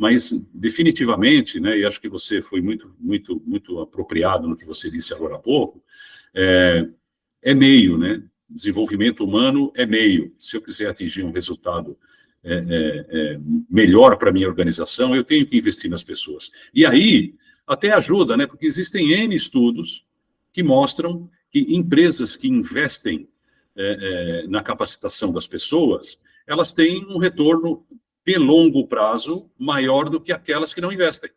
Mas, definitivamente, né, e acho que você foi muito apropriado no que você disse agora há pouco, é meio, né? Desenvolvimento humano é meio. Se eu quiser atingir um resultado melhor para a minha organização, eu tenho que investir nas pessoas. E aí, até ajuda, né? Porque existem N estudos que mostram que empresas que investem na capacitação das pessoas, elas têm um retorno de longo prazo maior do que aquelas que não investem.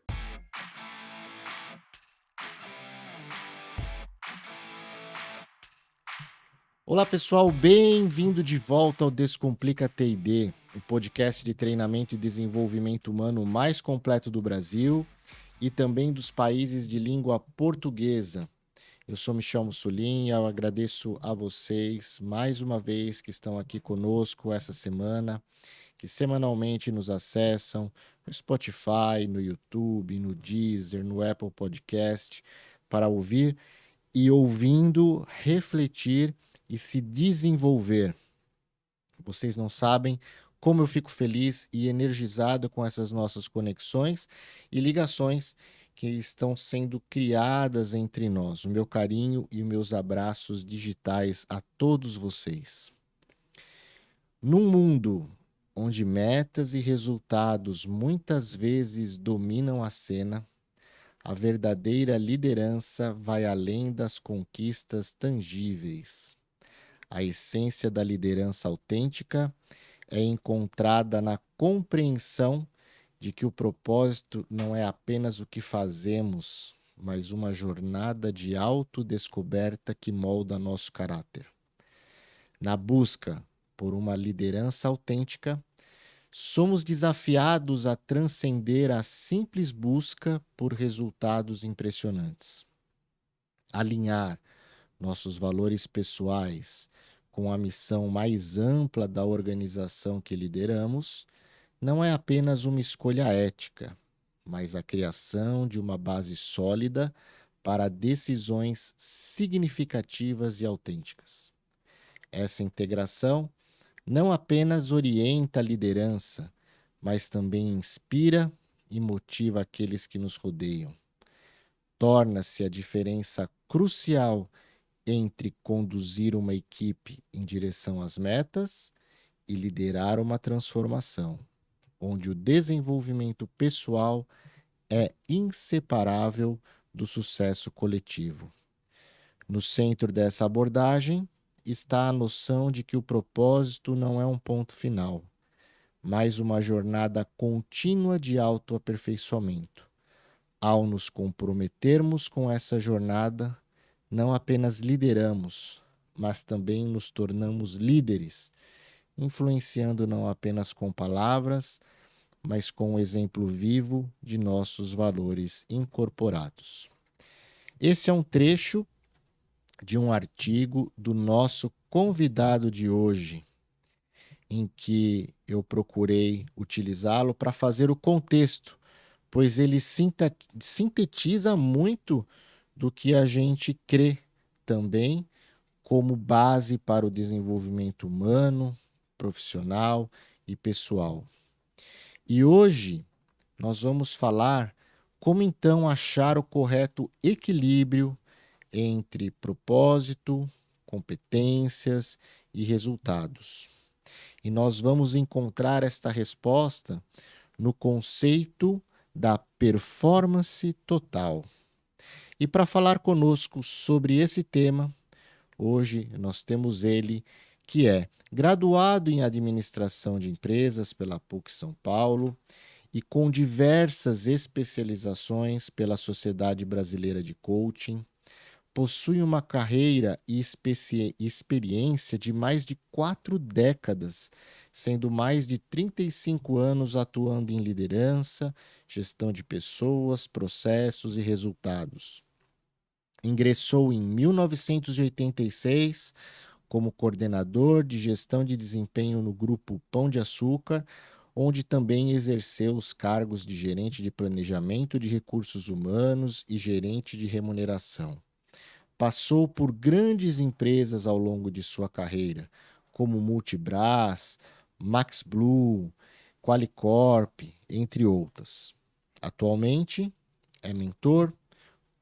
Olá pessoal, bem-vindo de volta ao Descomplica TD, o podcast de treinamento e desenvolvimento humano mais completo do Brasil e também dos países de língua portuguesa. Eu sou Michel Mussolini e eu agradeço a vocês mais uma vez que estão aqui conosco essa semana, que semanalmente nos acessam no Spotify, no YouTube, no Deezer, no Apple Podcast, para ouvir e ouvindo, refletir e se desenvolver. Vocês não sabem como eu fico feliz e energizado com essas nossas conexões e ligações que estão sendo criadas entre nós. O meu carinho e os meus abraços digitais a todos vocês. Num mundo onde metas e resultados muitas vezes dominam a cena, a verdadeira liderança vai além das conquistas tangíveis. A essência da liderança autêntica é encontrada na compreensão de que o propósito não é apenas o que fazemos, mas uma jornada de autodescoberta que molda nosso caráter. Na busca por uma liderança autêntica, somos desafiados a transcender a simples busca por resultados impressionantes. Alinhar nossos valores pessoais com a missão mais ampla da organização que lideramos não é apenas uma escolha ética, mas a criação de uma base sólida para decisões significativas e autênticas. Essa integração não apenas orienta a liderança, mas também inspira e motiva aqueles que nos rodeiam. Torna-se a diferença crucial entre conduzir uma equipe em direção às metas e liderar uma transformação, onde o desenvolvimento pessoal é inseparável do sucesso coletivo. No centro dessa abordagem está a noção de que o propósito não é um ponto final, mas uma jornada contínua de autoaperfeiçoamento. Ao nos comprometermos com essa jornada, não apenas lideramos, mas também nos tornamos líderes, influenciando não apenas com palavras, mas com o exemplo vivo de nossos valores incorporados. Esse é um trecho de um artigo do nosso convidado de hoje, em que eu procurei utilizá-lo para fazer o contexto, pois ele sintetiza muito do que a gente crê também como base para o desenvolvimento humano, profissional e pessoal. E hoje nós vamos falar como então achar o correto equilíbrio entre propósito, competências e resultados. E nós vamos encontrar esta resposta no conceito da performance total. E para falar conosco sobre esse tema, hoje nós temos ele, que é graduado em Administração de Empresas pela PUC São Paulo e com diversas especializações pela Sociedade Brasileira de Coaching. Possui uma carreira e experiência de mais de 4 décadas, sendo mais de 35 anos atuando em liderança, gestão de pessoas, processos e resultados. Ingressou em 1986 como coordenador de gestão de desempenho no Grupo Pão de Açúcar, onde também exerceu os cargos de gerente de planejamento de recursos humanos e gerente de remuneração. Passou por grandes empresas ao longo de sua carreira, como Multibras, Max Blue, Qualicorp, entre outras. Atualmente é mentor,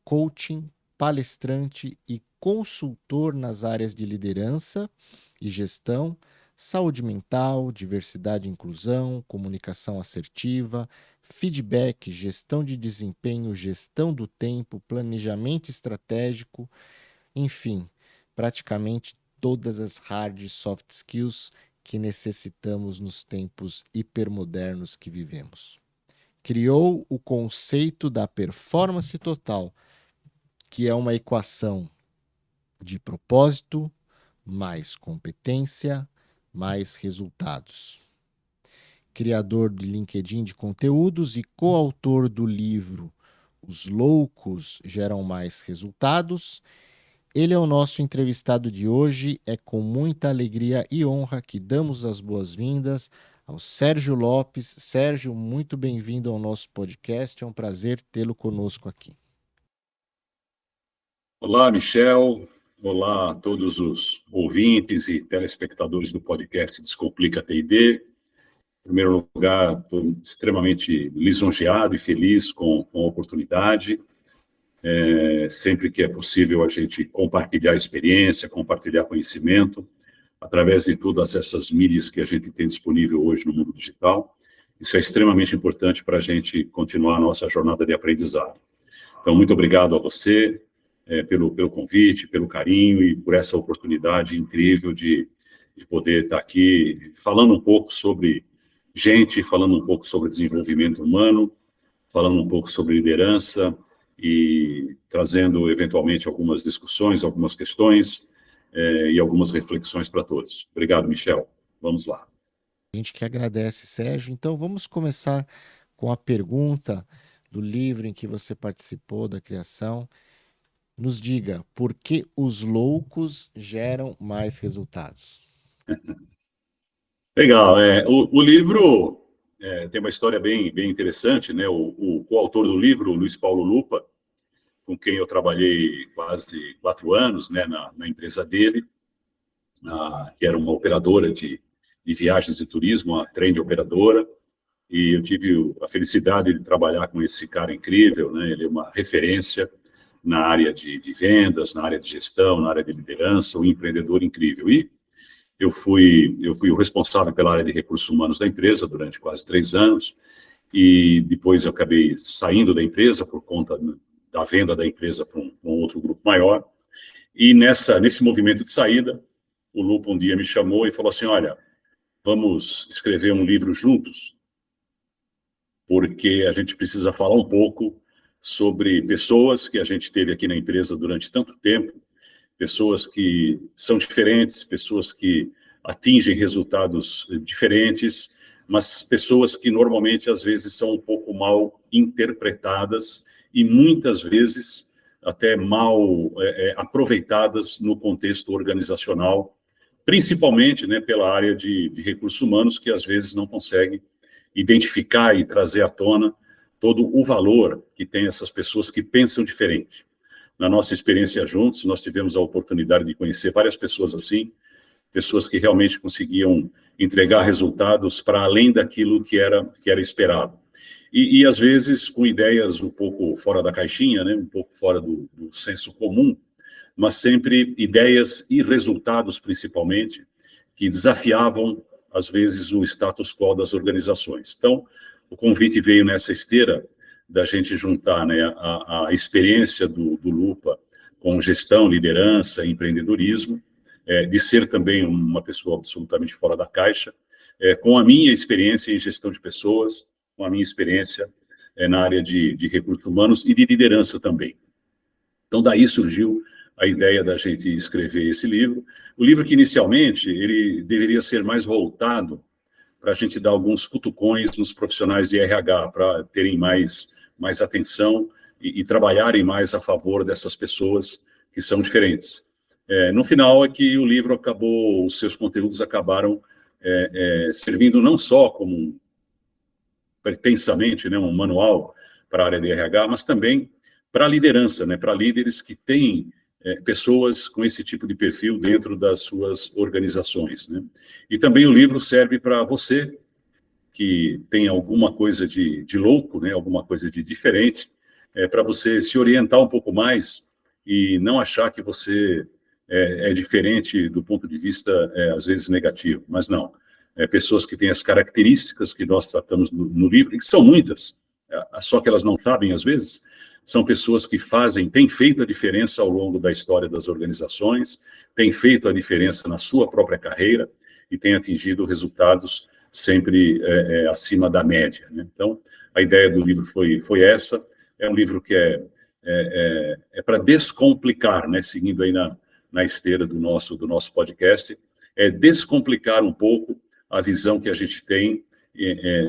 coaching, palestrante e consultor nas áreas de liderança e gestão, saúde mental, diversidade e inclusão, comunicação assertiva, feedback, gestão de desempenho, gestão do tempo, planejamento estratégico, enfim, praticamente todas as hard e soft skills que necessitamos nos tempos hipermodernos que vivemos. Criou o conceito da performance total, que é uma equação de propósito, mais competência, mais resultados. Criador do LinkedIn de conteúdos e coautor do livro Os Loucos Geram Mais Resultados, ele é o nosso entrevistado de hoje. É com muita alegria e honra que damos as boas-vindas ao Sérgio Lopes. Sérgio, muito bem-vindo ao nosso podcast. É um prazer tê-lo conosco aqui. Olá, Michel. Olá a todos os ouvintes e telespectadores do podcast Descomplica TD. Em primeiro lugar, estou extremamente lisonjeado e feliz com a oportunidade. Sempre que é possível a gente compartilhar experiência, compartilhar conhecimento, através de todas essas mídias que a gente tem disponível hoje no mundo digital. Isso é extremamente importante para a gente continuar a nossa jornada de aprendizado. Então, muito obrigado a você pelo convite, pelo carinho e por essa oportunidade incrível de poder estar aqui falando um pouco sobre gente, falando um pouco sobre desenvolvimento humano, falando um pouco sobre liderança e trazendo, eventualmente, algumas discussões, algumas questões e algumas reflexões para todos. Obrigado, Michel. Vamos lá. A gente que agradece, Sérgio. Então, vamos começar com a pergunta do livro em que você participou da criação. Nos diga, por que os loucos geram mais resultados? Legal. O livro tem uma história bem interessante, né? O coautor do livro, Luiz Paulo Lupa, com quem eu trabalhei quase 4 anos, né, na empresa dele, que era uma operadora de viagens e turismo, uma trend operadora, e eu tive a felicidade de trabalhar com esse cara incrível, né? Ele é uma referência na área de vendas, na área de gestão, na área de liderança, um empreendedor incrível. E eu fui o responsável pela área de recursos humanos da empresa durante quase 3 anos, e depois eu acabei saindo da empresa por conta da venda da empresa para um outro grupo maior. E nesse movimento de saída, o Lupa um dia me chamou e falou assim: olha, vamos escrever um livro juntos, porque a gente precisa falar um pouco sobre pessoas que a gente teve aqui na empresa durante tanto tempo, pessoas que são diferentes, pessoas que atingem resultados diferentes, mas pessoas que normalmente, às vezes, são um pouco mal interpretadas e muitas vezes até mal aproveitadas no contexto organizacional, principalmente, né, pela área de recursos humanos, que às vezes não consegue identificar e trazer à tona todo o valor que tem essas pessoas que pensam diferente. Na nossa experiência juntos, nós tivemos a oportunidade de conhecer várias pessoas assim, pessoas que realmente conseguiam entregar resultados para além daquilo que era esperado. E às vezes, com ideias um pouco fora da caixinha, né, um pouco fora do senso comum, mas sempre ideias e resultados, principalmente, que desafiavam, às vezes, o status quo das organizações. Então, o convite veio nessa esteira da gente juntar, né, a experiência do Lupa com gestão, liderança, empreendedorismo, de ser também uma pessoa absolutamente fora da caixa, com a minha experiência em gestão de pessoas, com a minha experiência na área de recursos humanos e de liderança também. Então, daí surgiu a ideia da gente escrever esse livro. O livro que, inicialmente, ele deveria ser mais voltado para a gente dar alguns cutucões nos profissionais de RH, para terem mais atenção e trabalharem mais a favor dessas pessoas que são diferentes. No final, é que o livro acabou, os seus conteúdos acabaram servindo não só como pretensamente, né, um manual para a área de RH, mas também para a liderança, né, para líderes que têm pessoas com esse tipo de perfil dentro das suas organizações, né? E também o livro serve para você que tem alguma coisa de louco, né, alguma coisa de diferente, para você se orientar um pouco mais e não achar que você é diferente do ponto de vista, às vezes, negativo. Mas não. Pessoas que têm as características que nós tratamos no livro, e que são muitas, só que elas não sabem, às vezes, são pessoas que têm feito a diferença ao longo da história das organizações, têm feito a diferença na sua própria carreira e têm atingido resultados sempre acima da média, né? Então, a ideia do livro foi essa. É um livro que é para descomplicar, né, seguindo aí na esteira do nosso podcast, descomplicar um pouco a visão que a gente tem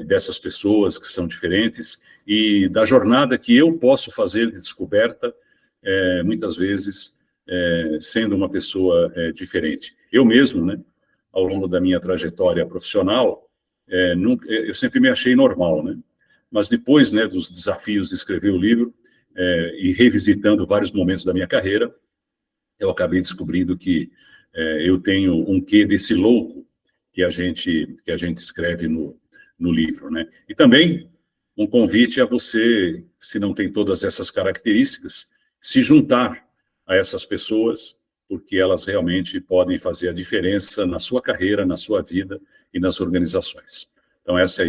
dessas pessoas que são diferentes e da jornada que eu posso fazer de descoberta, muitas vezes sendo uma pessoa diferente. Eu mesmo, né, ao longo da minha trajetória profissional, eu sempre me achei normal, né? Mas depois, né, dos desafios de escrever o livro e revisitando vários momentos da minha carreira, eu acabei descobrindo que eu tenho um quê desse louco que a gente escreve no livro, né? E também um convite a você, se não tem todas essas características, se juntar a essas pessoas, porque elas realmente podem fazer a diferença na sua carreira, na sua vida e nas organizações. Então, essa é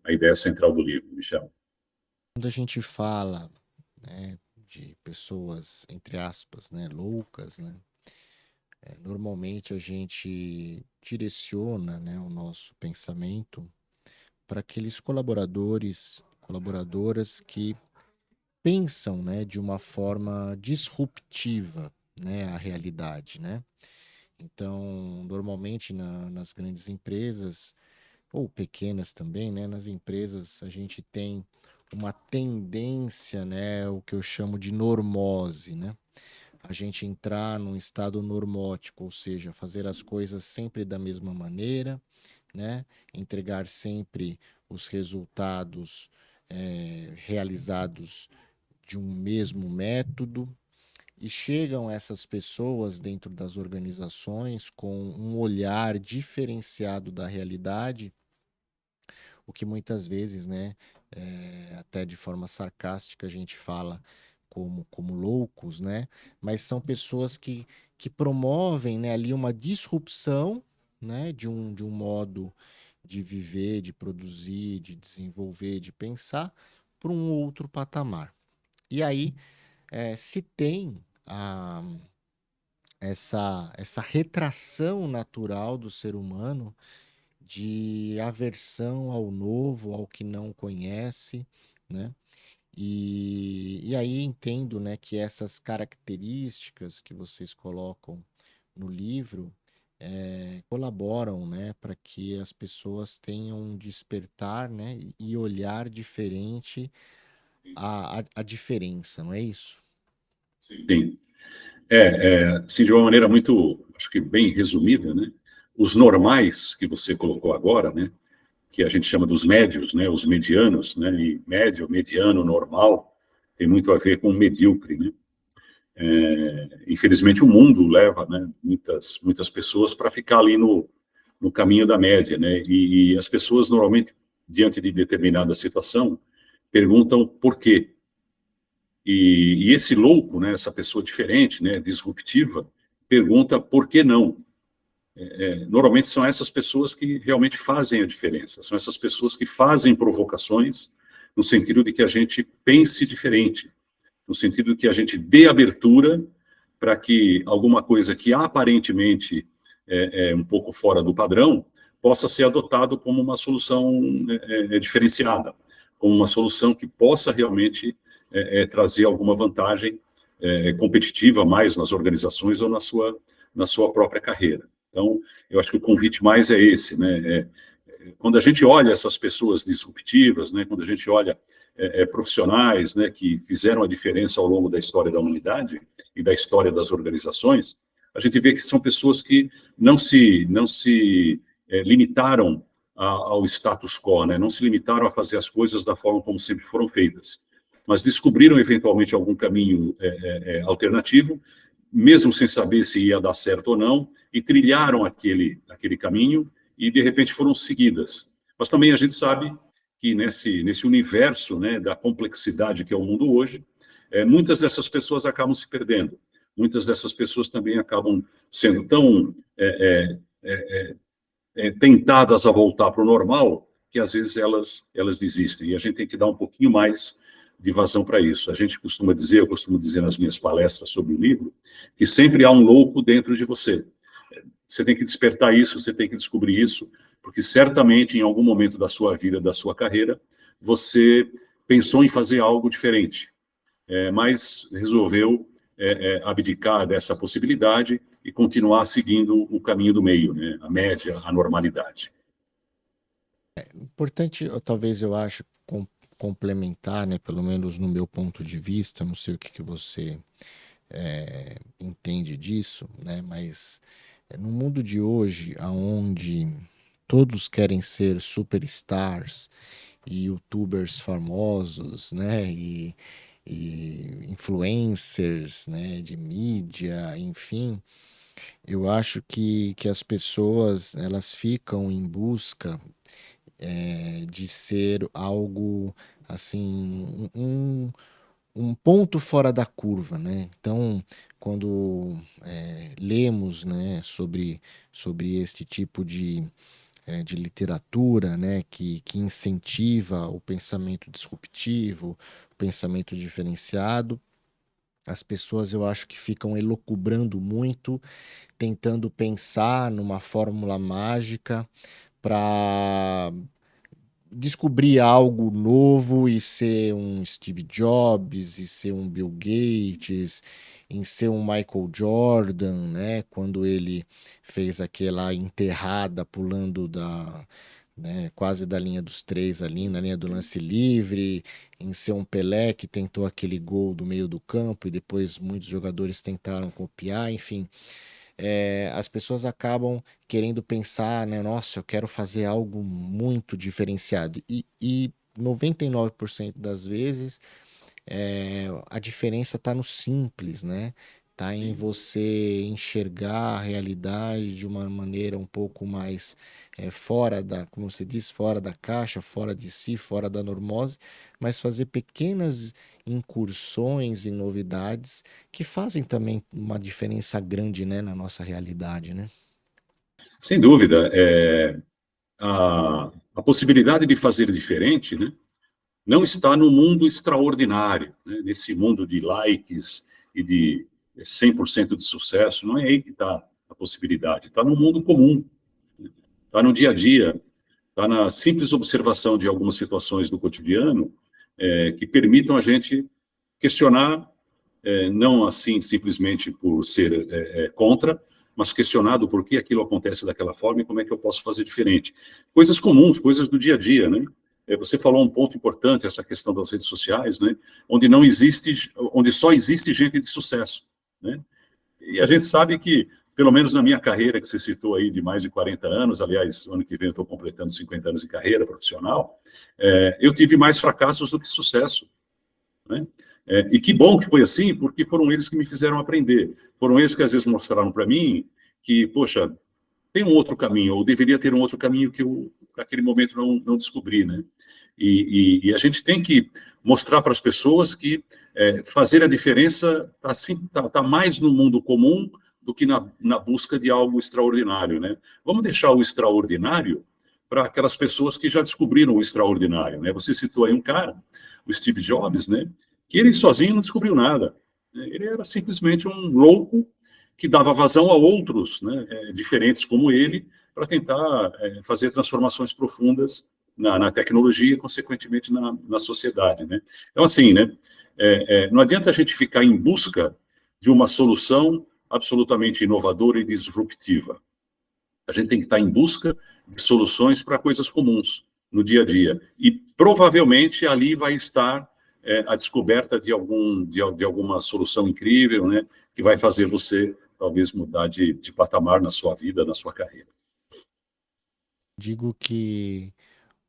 a ideia central do livro, Michel. Quando a gente fala, né, de pessoas, entre aspas, né, loucas, né, normalmente a gente direciona, né, o nosso pensamento para aqueles colaboradoras que pensam, né, de uma forma disruptiva, né, a realidade, né? Então, normalmente nas grandes empresas, ou pequenas também, né, nas empresas a gente tem uma tendência, né, o que eu chamo de normose, né? A gente entrar num estado normótico, ou seja, fazer as coisas sempre da mesma maneira, né? Entregar sempre os resultados realizados de um mesmo método. E chegam essas pessoas dentro das organizações com um olhar diferenciado da realidade, o que muitas vezes, né, até de forma sarcástica a gente fala como loucos, né? Mas são pessoas que promovem, né, ali uma disrupção, né, de um modo de viver, de produzir, de desenvolver, de pensar, para um outro patamar. E aí se tem essa retração natural do ser humano de aversão ao novo, ao que não conhece, né? E aí entendo, né, que essas características que vocês colocam no livro colaboram, né, para que as pessoas tenham um despertar, né, e olhar diferente à diferença, não é isso? Sim. Sim, de uma maneira muito, acho que bem resumida, né? Os normais que você colocou agora, né, que a gente chama dos médios, né, os medianos, né, e médio, mediano, normal, tem muito a ver com medíocre, né? Infelizmente, o mundo leva, né, muitas pessoas para ficar ali no caminho da média, né? E as pessoas, normalmente, diante de determinada situação, perguntam por quê. E esse louco, né, essa pessoa diferente, né, disruptiva, pergunta por que não. Normalmente são essas pessoas que realmente fazem a diferença, são essas pessoas que fazem provocações no sentido de que a gente pense diferente, no sentido de que a gente dê abertura para que alguma coisa que aparentemente é um pouco fora do padrão possa ser adotado como uma solução diferenciada, como uma solução que possa realmente trazer alguma vantagem competitiva mais nas organizações ou na sua própria carreira. Então, eu acho que o convite mais é esse, né? Quando a gente olha essas pessoas disruptivas, né? Quando a gente olha profissionais, né, que fizeram a diferença ao longo da história da humanidade e da história das organizações, a gente vê que são pessoas que não se limitaram ao status quo, né? Não se limitaram a fazer as coisas da forma como sempre foram feitas, mas descobriram eventualmente algum caminho alternativo, mesmo sem saber se ia dar certo ou não, e trilharam aquele caminho e, de repente, foram seguidas Mas também a gente sabe que nesse universo, né, da complexidade que é o mundo hoje, muitas dessas pessoas acabam se perdendo. Muitas dessas pessoas também acabam sendo tão tentadas a voltar para o normal, que às vezes elas desistem. E a gente tem que dar um pouquinho mais de vazão para isso. A gente costuma dizer, eu costumo dizer nas minhas palestras sobre o livro, que sempre há um louco dentro de você. Você tem que despertar isso, você tem que descobrir isso, porque certamente em algum momento da sua vida, da sua carreira, você pensou em fazer algo diferente, mas resolveu abdicar dessa possibilidade e continuar seguindo o caminho do meio, né? A média, a normalidade. Importante, talvez eu acho, complementar, né, pelo menos no meu ponto de vista, não sei o que você entende disso, né, mas no mundo de hoje, onde todos querem ser superstars e youtubers famosos, né, e influencers, né, de mídia, enfim, eu acho que as pessoas elas ficam em busca de ser algo assim, um ponto fora da curva, né? Então, quando lemos, né, sobre este tipo de literatura, né, que incentiva o pensamento disruptivo, o pensamento diferenciado, as pessoas eu acho que ficam elucubrando muito, tentando pensar numa fórmula mágica para descobrir algo novo e ser um Steve Jobs, e ser um Bill Gates, em ser um Michael Jordan, né? Quando ele fez aquela enterrada pulando né, quase da linha dos três ali, na linha do lance livre, em ser um Pelé que tentou aquele gol do meio do campo e depois muitos jogadores tentaram copiar, enfim, as pessoas acabam querendo pensar, né? Nossa, eu quero fazer algo muito diferenciado. E 99% das vezes a diferença está no simples, né? Tá em você enxergar a realidade de uma maneira um pouco mais fora da, como você diz, fora da caixa, fora de si, fora da normose, mas fazer pequenas incursões em novidades que fazem também uma diferença grande, né, na nossa realidade, né? Sem dúvida, a possibilidade de fazer diferente, né, não está no mundo extraordinário, né, nesse mundo de likes e de 100% de sucesso, não é aí que está a possibilidade, está no mundo comum, está no dia a dia, está na simples observação de algumas situações do cotidiano que permitam a gente questionar, não assim simplesmente por ser contra, mas questionado por que aquilo acontece daquela forma e como é que eu posso fazer diferente. Coisas comuns, coisas do dia a dia, né? Você falou um ponto importante, essa questão das redes sociais, né? Onde só existe gente de sucesso, né? E a gente sabe que, pelo menos na minha carreira, que você citou aí, de mais de 40 anos, aliás, ano que vem eu estou completando 50 anos de carreira profissional, eu tive mais fracassos do que sucesso, né? E que bom que foi assim, porque foram eles que me fizeram aprender. Foram eles que às vezes mostraram para mim que, poxa, tem um outro caminho, ou deveria ter um outro caminho que eu, naquele momento, não descobri, né? E a gente tem que mostrar para as pessoas que fazer a diferença está assim, tá mais no mundo comum do que na busca de algo extraordinário, né? Vamos deixar o extraordinário para aquelas pessoas que já descobriram o extraordinário, né? Você citou aí um cara, o Steve Jobs, né? Que ele sozinho não descobriu nada. Ele era simplesmente um louco que dava vazão a outros, né, diferentes como ele, para tentar fazer transformações profundas na tecnologia e, consequentemente, na sociedade, né? Então, assim, né, não adianta a gente ficar em busca de uma solução absolutamente inovadora e disruptiva. A gente tem que estar em busca de soluções para coisas comuns no dia a dia. E, provavelmente, ali vai estar a descoberta de alguma solução incrível, né, que vai fazer você, talvez, mudar de patamar na sua vida, na sua carreira. Digo que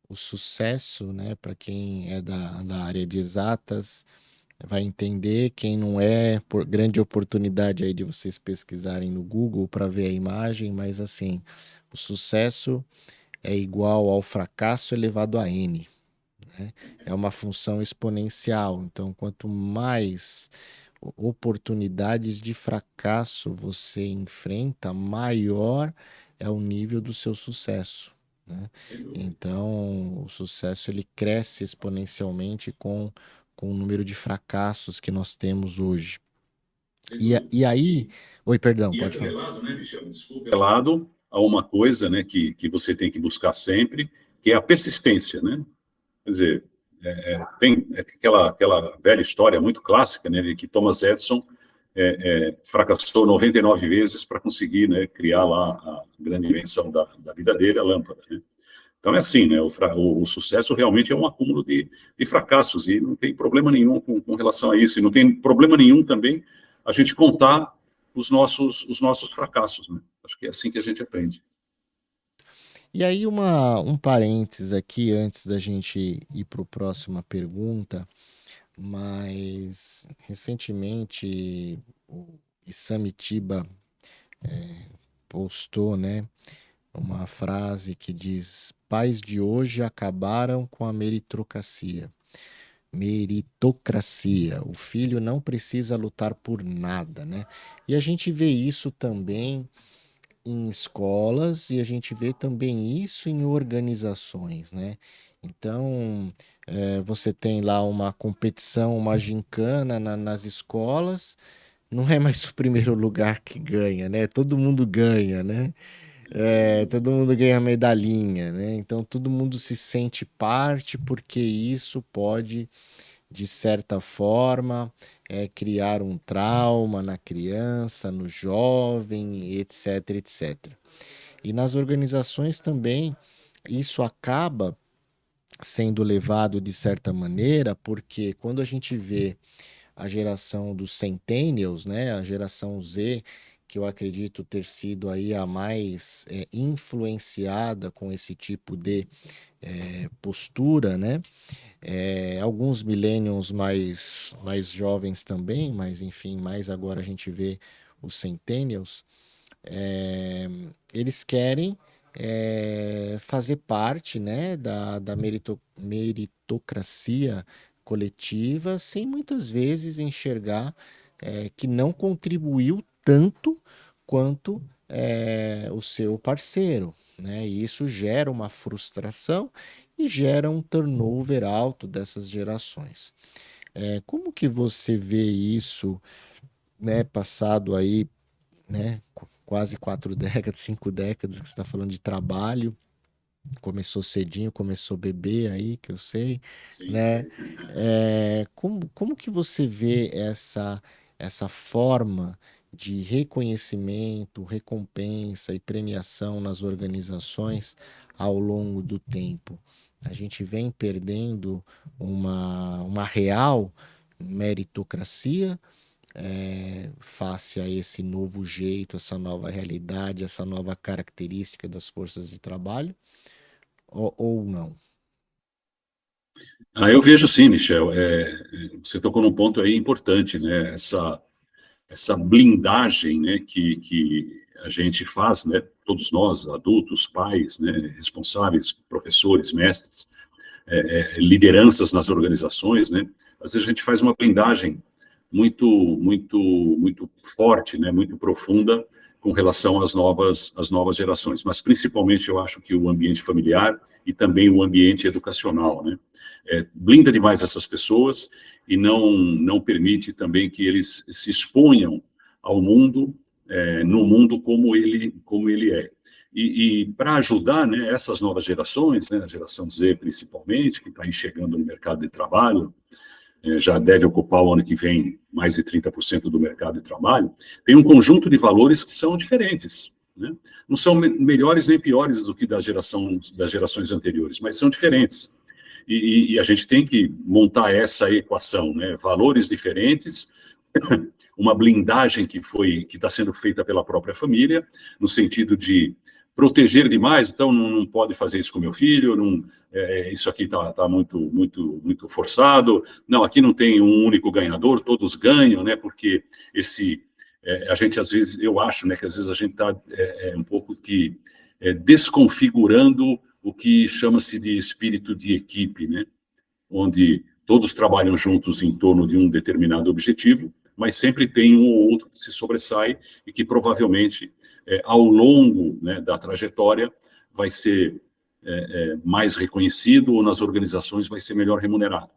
o sucesso, né, para quem é da área de exatas, vai entender. Quem não é, por grande oportunidade aí de vocês pesquisarem no Google para ver a imagem, mas assim, o sucesso é igual ao fracasso elevado a n, né? É uma função exponencial. Então, quanto mais oportunidades de fracasso você enfrenta, maior é o nível do seu sucesso, né? Então, o sucesso ele cresce exponencialmente com o número de fracassos que nós temos hoje. E aí, oi, perdão, E pode falar. atrelado, né, Michel? Desculpa. Atrelado a uma coisa, né, que você tem que buscar sempre, que é a persistência, né? Quer dizer, tem aquela velha história muito clássica, né, de que Thomas Edison fracassou 99 vezes para conseguir, né, criar lá a grande invenção da vida dele, a lâmpada, né? Então é assim, né, o sucesso realmente é um acúmulo de fracassos, e não tem problema nenhum com relação a isso, e não tem problema nenhum também a gente contar os nossos fracassos, né? Acho que é assim que a gente aprende. E aí, um parênteses aqui antes da gente ir para a próxima pergunta, mas recentemente o Isamitiba postou, né, uma frase que diz: pais de hoje acabaram com a meritocracia. Meritocracia. O filho não precisa lutar por nada, né? E a gente vê isso também em escolas e a gente vê também isso em organizações, né? Então, você tem lá uma competição, uma gincana nas escolas, não é mais o primeiro lugar que ganha, né? Todo mundo ganha, né? Todo mundo ganha medalhinha, né? Então todo mundo se sente parte porque isso pode, de certa forma, criar um trauma na criança, no jovem, etc, etc. E nas organizações também isso acaba sendo levado de certa maneira, porque quando a gente vê a geração dos Centennials, né, a geração Z, que eu acredito ter sido aí a mais influenciada com esse tipo de postura, né? Alguns millennials mais jovens também, mas enfim, mais agora a gente vê os Centennials, é, eles querem fazer parte, né, da meritocracia coletiva, sem muitas vezes enxergar que não contribuiu tanto quanto o seu parceiro, né? E isso gera uma frustração e gera um turnover alto dessas gerações. Como que você vê isso, né, passado aí, né, quase 4 décadas, 5 décadas que você está falando de trabalho, começou cedinho, começou bebê aí, que eu sei, Sim. né? Como que você vê essa forma de reconhecimento, recompensa e premiação nas organizações ao longo do tempo? A gente vem perdendo uma real meritocracia face a esse novo jeito, essa nova realidade, essa nova característica das forças de trabalho, ou não? Eu vejo sim, Michel. Você tocou num ponto aí importante, né? Essa blindagem, né, que a gente faz, né? Todos nós, adultos, pais, né? Responsáveis, professores, mestres, lideranças nas organizações, né? Às vezes a gente faz uma blindagem muito forte, né? Muito profunda com relação às novas gerações. Mas principalmente eu acho que o ambiente familiar e também o ambiente educacional, né? Blinda demais essas pessoas e não permite também que eles se exponham ao mundo, no mundo como ele é. E para ajudar, né, essas novas gerações, né, a geração Z principalmente, que está aí chegando no mercado de trabalho, já deve ocupar o ano que vem mais de 30% do mercado de trabalho, tem um conjunto de valores que são diferentes, né? Não são melhores nem piores do que das gerações anteriores, mas são diferentes. E a gente tem que montar essa equação, né? Valores diferentes, uma blindagem que está sendo feita pela própria família, no sentido de proteger demais, então não pode fazer isso com meu filho, isso aqui está muito forçado, não, aqui não tem um único ganhador, todos ganham, né? Porque a gente às vezes, eu acho, né, que às vezes a gente está um pouco desconfigurando o que chama-se de espírito de equipe, né? Onde todos trabalham juntos em torno de um determinado objetivo, mas sempre tem um ou outro que se sobressai e que provavelmente, ao longo, né, da trajetória, vai ser mais reconhecido ou nas organizações vai ser melhor remunerado.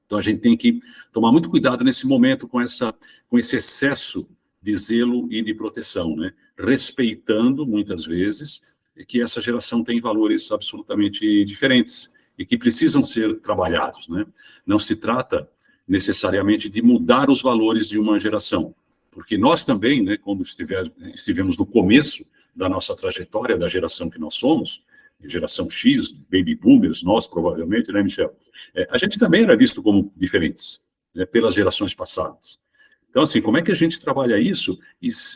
Então a gente tem que tomar muito cuidado nesse momento com esse excesso de zelo e de proteção, né? Respeitando, muitas vezes, que essa geração tem valores absolutamente diferentes e que precisam ser trabalhados, né? Não se trata necessariamente de mudar os valores de uma geração, porque nós também, né, quando estivemos no começo da nossa trajetória, da geração que nós somos, geração X, baby boomers, nós provavelmente, né, Michel? A gente também era visto como diferentes, né, pelas gerações passadas. Então, assim, como é que a gente trabalha isso?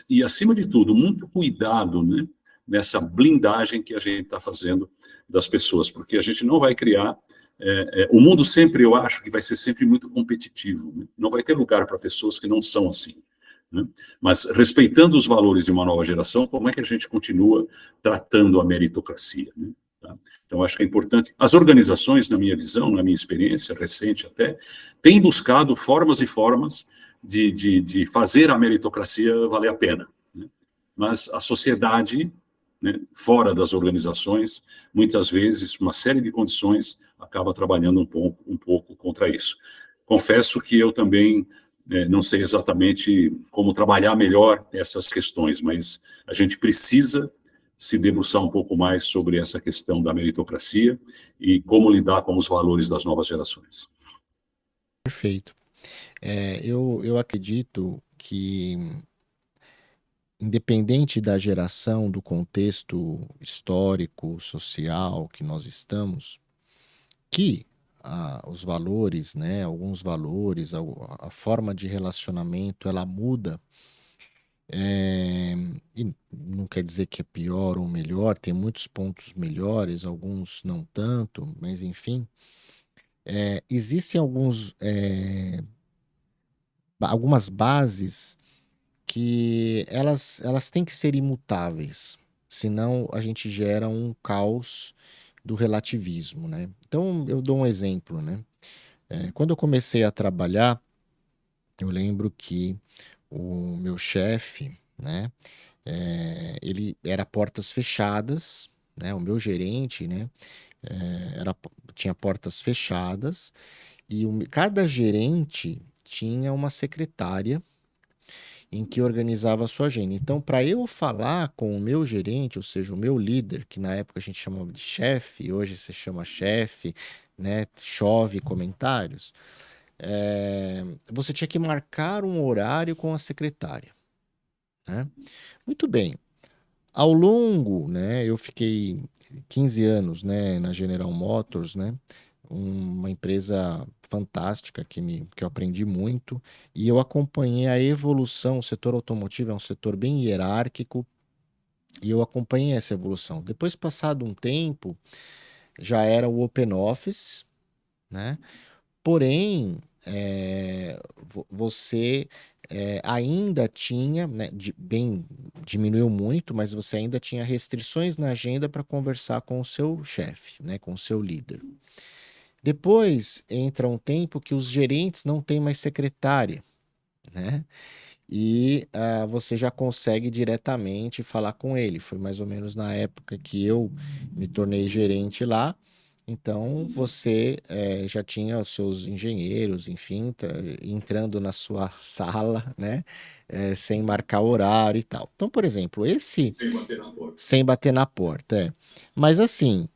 E acima de tudo, muito cuidado, né, nessa blindagem que a gente está fazendo das pessoas, porque a gente não vai criar... o mundo sempre, eu acho, que vai ser sempre muito competitivo, né? Não vai ter lugar para pessoas que não são assim, né? Mas, respeitando os valores de uma nova geração, como é que a gente continua tratando a meritocracia, né? Tá? Então, acho que é importante. As organizações, na minha visão, na minha experiência recente até, têm buscado formas e formas de fazer a meritocracia valer a pena, né? Mas a sociedade, né, fora das organizações, muitas vezes, uma série de condições acaba trabalhando um pouco contra isso. Confesso que eu também não sei exatamente como trabalhar melhor essas questões, mas a gente precisa se debruçar um pouco mais sobre essa questão da meritocracia e como lidar com os valores das novas gerações. Perfeito. Eu acredito que, independente da geração, do contexto histórico, social que nós estamos, que os valores, né, alguns valores, a forma de relacionamento, ela muda. E não quer dizer que é pior ou melhor, tem muitos pontos melhores, alguns não tanto, mas enfim. Existem algumas bases que elas têm que ser imutáveis, senão a gente gera um caos do relativismo, né? Então, eu dou um exemplo, né? Quando eu comecei a trabalhar, eu lembro que o meu chefe, né? Ele era portas fechadas, né? O meu gerente, né? Tinha portas fechadas e cada gerente tinha uma secretária em que organizava a sua agenda. Então, para eu falar com o meu gerente, ou seja, o meu líder, que na época a gente chamava de chefe, hoje se chama chefe, né? Chove comentários. Você tinha que marcar um horário com a secretária, né? Muito bem. Ao longo, né, eu fiquei 15 anos, né, na General Motors, né, uma empresa fantástica que eu aprendi muito e eu acompanhei a evolução. O setor automotivo é um setor bem hierárquico e eu acompanhei essa evolução. Depois, passado um tempo, já era o Open Office, né? Porém, você ainda tinha, né, diminuiu muito, mas você ainda tinha restrições na agenda para conversar com o seu chefe, né, com o seu líder. Depois entra um tempo que os gerentes não têm mais secretária, né? E você já consegue diretamente falar com ele. Foi mais ou menos na época que eu me tornei gerente lá. Então você já tinha os seus engenheiros, enfim, entrando na sua sala, né? Sem marcar horário e tal. Então, por exemplo, Sem bater na porta. sem bater na porta, Mas assim,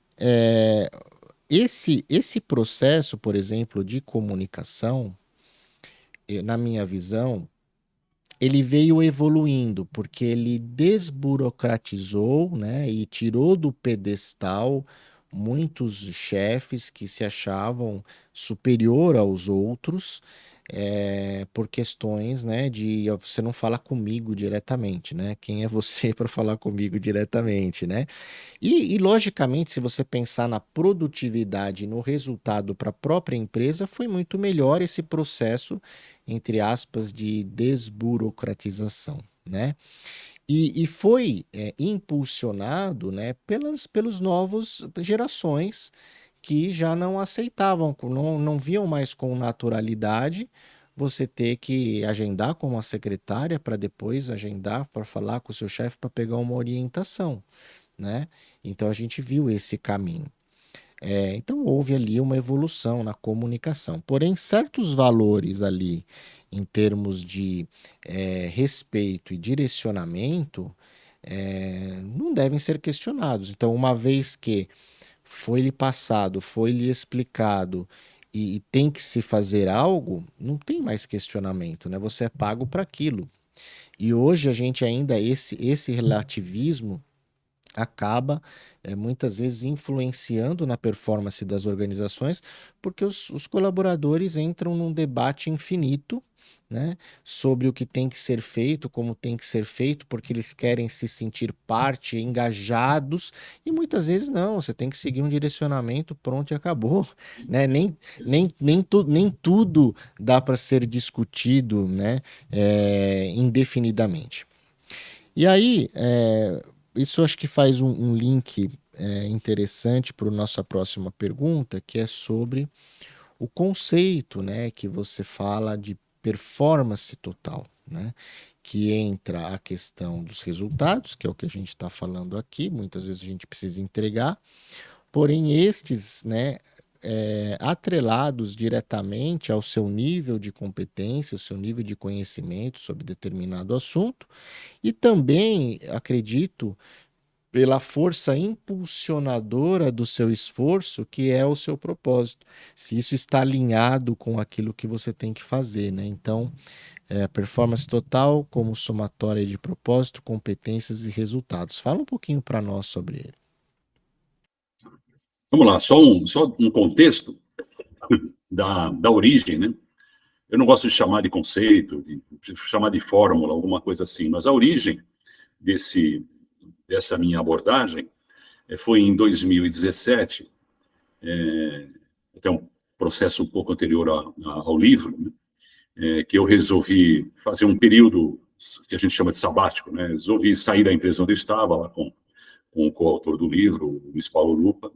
esse processo, por exemplo, de comunicação, na minha visão, ele veio evoluindo, porque ele desburocratizou, né, e tirou do pedestal muitos chefes que se achavam superior aos outros, por questões, né, de você não fala comigo diretamente, né? Quem é você para falar comigo diretamente, né? Logicamente, se você pensar na produtividade e no resultado para a própria empresa, foi muito melhor esse processo, entre aspas, de desburocratização, né? E foi impulsionado, né, pelos novos gerações que já não aceitavam, não viam mais com naturalidade você ter que agendar com uma secretária para depois agendar para falar com o seu chefe para pegar uma orientação, né? Então a gente viu esse caminho. Então houve ali uma evolução na comunicação. Porém, certos valores ali, em termos de respeito e direcionamento, não devem ser questionados. Então, uma vez que foi-lhe passado, foi-lhe explicado e tem que se fazer algo, não tem mais questionamento, né? Você é pago para aquilo. E hoje a gente ainda, esse relativismo acaba muitas vezes influenciando na performance das organizações, porque os colaboradores entram num debate infinito, né, sobre o que tem que ser feito, como tem que ser feito, porque eles querem se sentir parte, engajados, e muitas vezes não, você tem que seguir um direcionamento, pronto e acabou, né? Nem tudo dá para ser discutido, né, indefinidamente. E aí, isso acho que faz um link interessante para a nossa próxima pergunta, que é sobre o conceito, né, que você fala de performance total, né, que entra a questão dos resultados, que é o que a gente está falando aqui, muitas vezes a gente precisa entregar, porém estes, né, atrelados diretamente ao seu nível de competência, ao seu nível de conhecimento sobre determinado assunto, e também, acredito, pela força impulsionadora do seu esforço, que é o seu propósito. Se isso está alinhado com aquilo que você tem que fazer, né? Então, performance total como somatória de propósito, competências e resultados. Fala um pouquinho para nós sobre ele. Vamos lá, só um contexto da origem, né? Eu não gosto de chamar de conceito, de chamar de fórmula, alguma coisa assim, mas a origem dessa minha abordagem foi em 2017, até um processo um pouco anterior ao livro, né, que eu resolvi fazer um período que a gente chama de sabático, né? Resolvi sair da empresa onde eu estava, lá com o coautor do livro, o Luiz Paulo Lupa,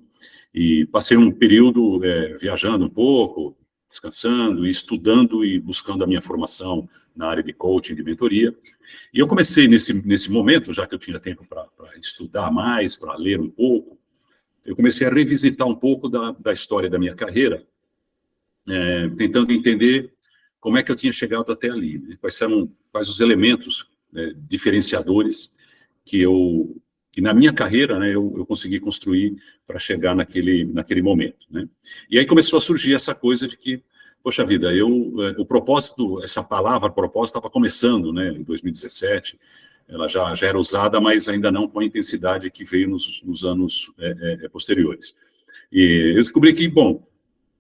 e passei um período viajando um pouco, descansando, estudando e buscando a minha formação na área de coaching, de mentoria. E eu comecei nesse momento, já que eu tinha tempo para estudar mais, para ler um pouco, eu comecei a revisitar um pouco da história da minha carreira, tentando entender como é que eu tinha chegado até ali, né? Quais os elementos diferenciadores que na minha carreira, né, eu consegui construir para chegar naquele momento, né? E aí começou a surgir essa coisa de que, poxa vida, o propósito, essa palavra propósito estava começando, né, em 2017, ela já era usada, mas ainda não com a intensidade que veio nos anos posteriores. E eu descobri que, bom,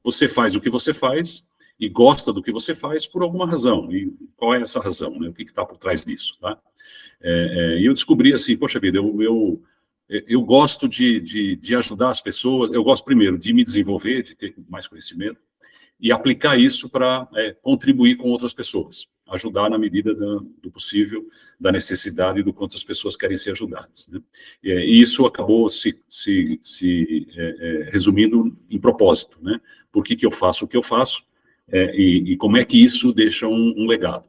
você faz o que você faz e gosta do que você faz por alguma razão. E qual é essa razão, né? O que está por trás disso, tá? E eu descobri assim, poxa vida, eu gosto de ajudar as pessoas, eu gosto primeiro de me desenvolver, de ter mais conhecimento, e aplicar isso para contribuir com outras pessoas, ajudar na medida do possível, da necessidade e do quanto as pessoas querem ser ajudadas, né? E isso acabou se resumindo em propósito, né? Por que eu faço o que eu faço, e como é que isso deixa um legado.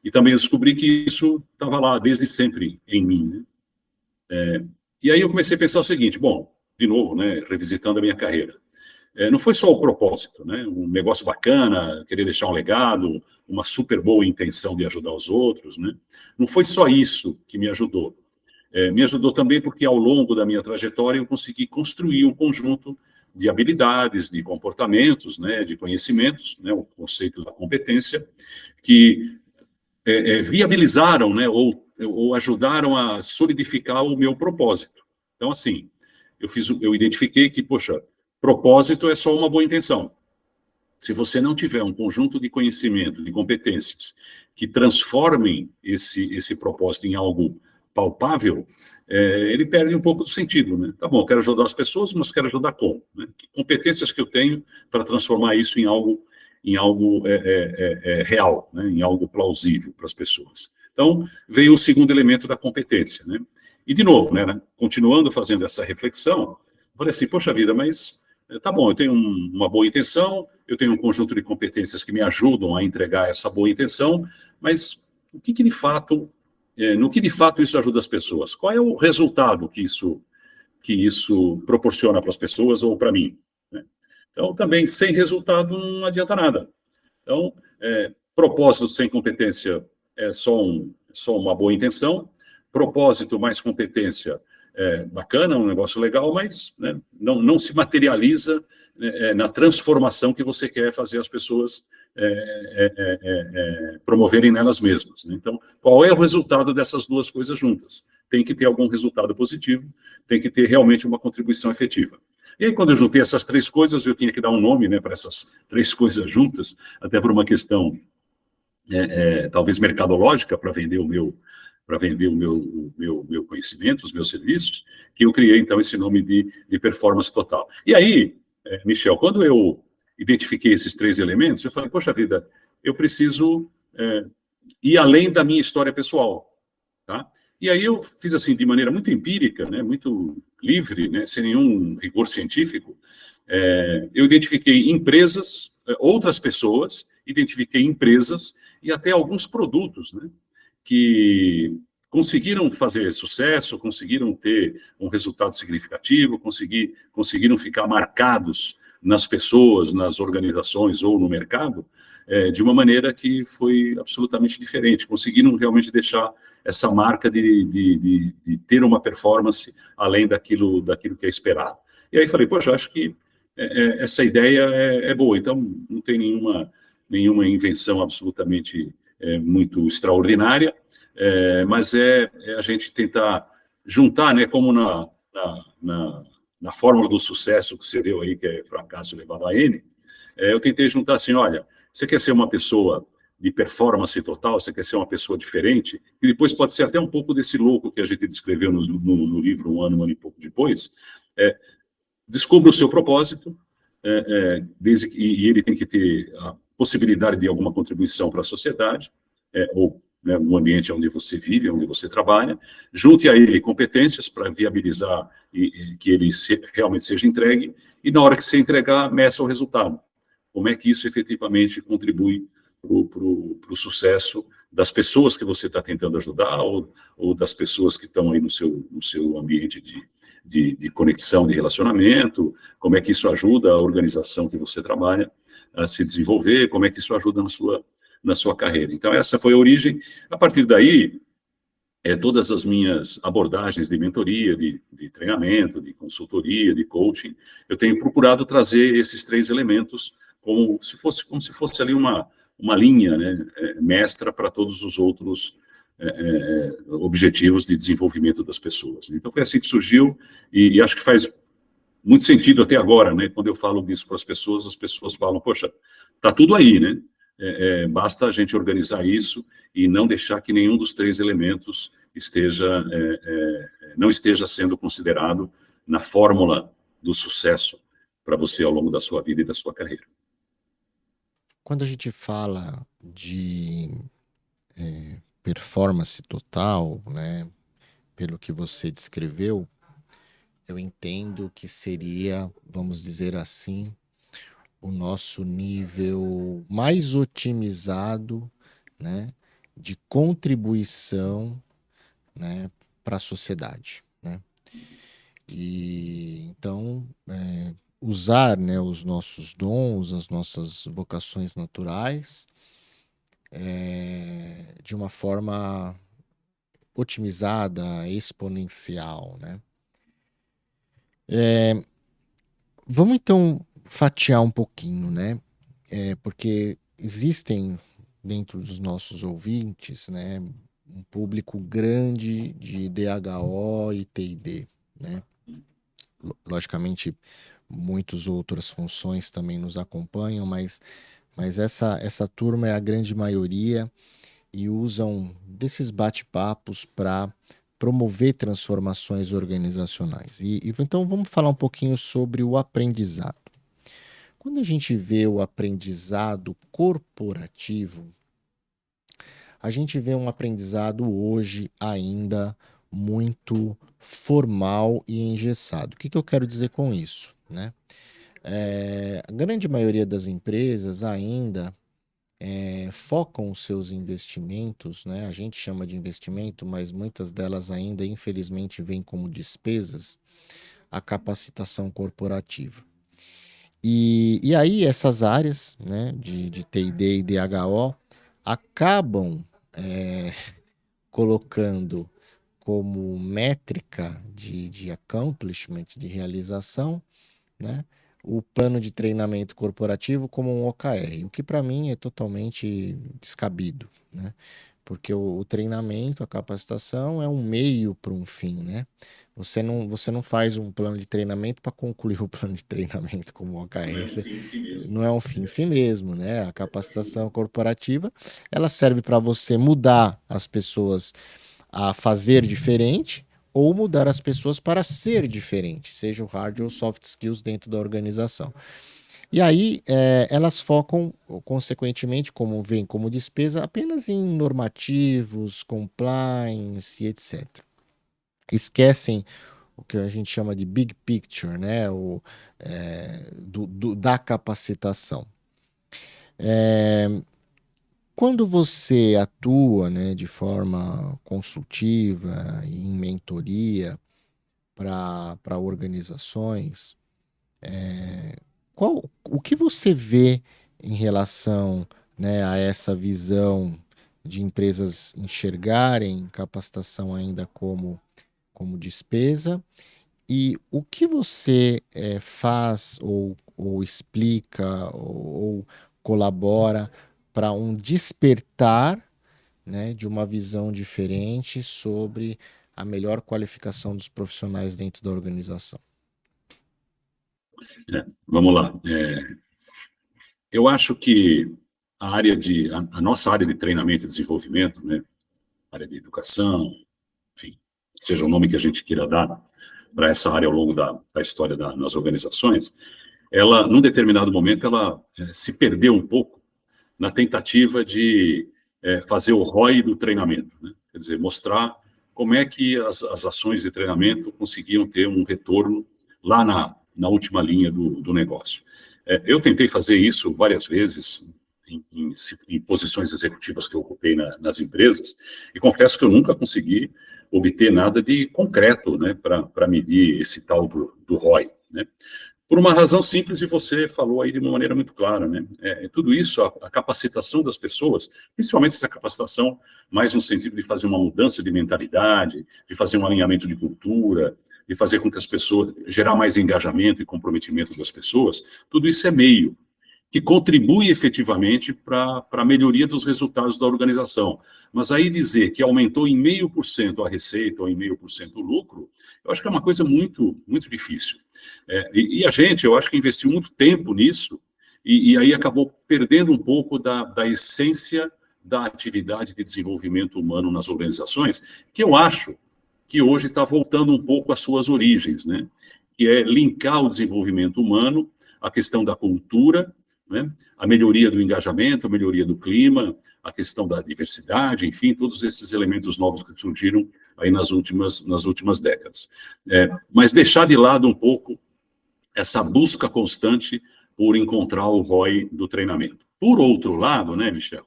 E também eu descobri que isso estava lá desde sempre em mim, né? E aí eu comecei a pensar o seguinte, bom, de novo, né, revisitando a minha carreira, não foi só o propósito, né, um negócio bacana, querer deixar um legado, uma super boa intenção de ajudar os outros, né, não foi só isso que me ajudou. Me ajudou também porque ao longo da minha trajetória eu consegui construir um conjunto de habilidades, de comportamentos, né, de conhecimentos, né, o conceito da competência, que viabilizaram, né, ou ajudaram a solidificar o meu propósito. Então, assim, eu identifiquei que, poxa, propósito é só uma boa intenção. Se você não tiver um conjunto de conhecimento, de competências que transformem esse propósito em algo palpável, ele perde um pouco do sentido, né? Tá bom, quero ajudar as pessoas, mas quero ajudar como, né? Que competências que eu tenho para transformar isso em algo real, né? Em algo plausível para as pessoas. Então, veio o segundo elemento da competência, né? E, de novo, né, continuando fazendo essa reflexão, falei assim, poxa vida, mas tá bom, eu tenho uma boa intenção, eu tenho um conjunto de competências que me ajudam a entregar essa boa intenção, mas o que de fato, no que de fato isso ajuda as pessoas? Qual é o resultado que isso proporciona para as pessoas ou para mim, né? Então, também, sem resultado não adianta nada. Então, propósito sem competência é só uma boa intenção, propósito mais competência é bacana, um negócio legal, mas, né, não se materializa na transformação que você quer fazer as pessoas promoverem nelas mesmas, né? Então, qual é o resultado dessas duas coisas juntas? Tem que ter algum resultado positivo, tem que ter realmente uma contribuição efetiva. E aí, quando eu juntei essas três coisas, eu tinha que dar um nome, né, para essas três coisas juntas, até por uma questão talvez mercadológica, para vender o meu conhecimento, os meus serviços, que eu criei, então, esse nome de performance total. E aí, Michel, quando eu identifiquei esses três elementos, eu falei, poxa vida, eu preciso ir além da minha história pessoal, tá? E aí eu fiz assim, de maneira muito empírica, né, muito livre, né, sem nenhum rigor científico, eu identifiquei empresas, outras pessoas, identifiquei empresas e até alguns produtos, né, que conseguiram fazer sucesso, conseguiram ter um resultado significativo, conseguiram ficar marcados nas pessoas, nas organizações ou no mercado, de uma maneira que foi absolutamente diferente. Conseguiram realmente deixar essa marca de ter uma performance além daquilo que é esperado. E aí falei, poxa, acho que essa ideia é boa. Então, não tem nenhuma invenção absolutamente muito extraordinária, mas a gente tentar juntar, né, como na fórmula do sucesso que você deu aí, que é fracasso elevado a N, eu tentei juntar assim, olha, você quer ser uma pessoa de performance total, você quer ser uma pessoa diferente, e depois pode ser até um pouco desse louco que a gente descreveu no livro um ano e pouco depois, descubra o seu propósito, e ele tem que ter a possibilidade de alguma contribuição para a sociedade, ou né, no ambiente onde você vive, onde você trabalha, junte a ele competências para viabilizar que ele realmente seja entregue, e na hora que você entregar, meça o resultado. Como é que isso efetivamente contribui para o sucesso das pessoas que você está tentando ajudar ou das pessoas que estão aí no seu ambiente de conexão, de relacionamento, como é que isso ajuda a organização que você trabalha a se desenvolver, como é que isso ajuda na sua carreira. Então, essa foi a origem. A partir daí, todas as minhas abordagens de mentoria, de treinamento, de consultoria, de coaching, eu tenho procurado trazer esses três elementos como se fosse ali uma linha, né, mestra para todos os outros objetivos de desenvolvimento das pessoas. Então, foi assim que surgiu, e acho que faz muito sentido até agora, né, quando eu falo disso para as pessoas falam, poxa, está tudo aí, né? Basta a gente organizar isso e não deixar que nenhum dos três elementos não esteja sendo considerado na fórmula do sucesso para você ao longo da sua vida e da sua carreira. Quando a gente fala de performance total, né, pelo que você descreveu, eu entendo que seria, vamos dizer assim, o nosso nível mais otimizado, né, de contribuição, né, para a sociedade, né? E então usar, né, os nossos dons, as nossas vocações naturais de uma forma otimizada, exponencial, né? Vamos então fatiar um pouquinho, né? Porque existem dentro dos nossos ouvintes, né, um público grande de DHO e TID, né? Logicamente, muitas outras funções também nos acompanham, mas essa turma é a grande maioria e usam desses bate-papos para promover transformações organizacionais. Então vamos falar um pouquinho sobre o aprendizado. Quando a gente vê o aprendizado corporativo, a gente vê um aprendizado hoje ainda muito formal e engessado. O que eu quero dizer com isso, né? A grande maioria das empresas ainda focam os seus investimentos, né? A gente chama de investimento, mas muitas delas ainda, infelizmente, vêm como despesas, a capacitação corporativa. E aí essas áreas, né, de TID e DHO acabam colocando como métrica de accomplishment, de realização, né, o plano de treinamento corporativo como um OKR, o que para mim é totalmente descabido, né? Porque o treinamento, a capacitação é um meio para um fim, né? Você não faz um plano de treinamento para concluir o plano de treinamento como OKR. Não é um fim em si mesmo. Não é um fim em si mesmo, né? A capacitação corporativa, ela serve para você mudar as pessoas a fazer diferente ou mudar as pessoas para ser diferente, seja o hard ou soft skills dentro da organização. E aí elas focam, consequentemente, como vem como despesa, apenas em normativos, compliance e etc. Esquecem o que a gente chama de big picture, né? Da capacitação. Quando você atua, né, de forma consultiva, em mentoria para organizações, o que você vê em relação, né, a essa visão de empresas enxergarem capacitação ainda como despesa? E o que você faz ou explica ou colabora para um despertar, né, de uma visão diferente sobre a melhor qualificação dos profissionais dentro da organização? Vamos lá. Eu acho que a nossa área de treinamento e desenvolvimento, né, área de educação, enfim, seja o nome que a gente queira dar para essa área ao longo da história nas organizações, ela, num determinado momento, ela se perdeu um pouco na tentativa de fazer o ROI do treinamento, né? Quer dizer, mostrar como é que as ações de treinamento conseguiam ter um retorno lá na última linha do negócio. Eu tentei fazer isso várias vezes em posições executivas que eu ocupei nas empresas, e confesso que eu nunca consegui obter nada de concreto, né, para medir esse tal do ROI, né? Por uma razão simples, e você falou aí de uma maneira muito clara, né? Tudo isso, a capacitação das pessoas, principalmente essa capacitação mais no sentido de fazer uma mudança de mentalidade, de fazer um alinhamento de cultura, de fazer com que as pessoas, gerar mais engajamento e comprometimento das pessoas, tudo isso é meio que contribui efetivamente para a melhoria dos resultados da organização. Mas aí dizer que aumentou em 0,5% a receita ou em 0,5% o lucro, eu acho que é uma coisa muito, muito difícil. E a gente, eu acho que investiu muito tempo nisso, e aí acabou perdendo um pouco da essência da atividade de desenvolvimento humano nas organizações, que eu acho que hoje está voltando um pouco às suas origens, né? Que é linkar o desenvolvimento humano à questão da cultura, né? A melhoria do engajamento, a melhoria do clima, a questão da diversidade, enfim, todos esses elementos novos que surgiram aí nas últimas décadas. Mas deixar de lado um pouco essa busca constante por encontrar o ROI do treinamento. Por outro lado, né, Michel,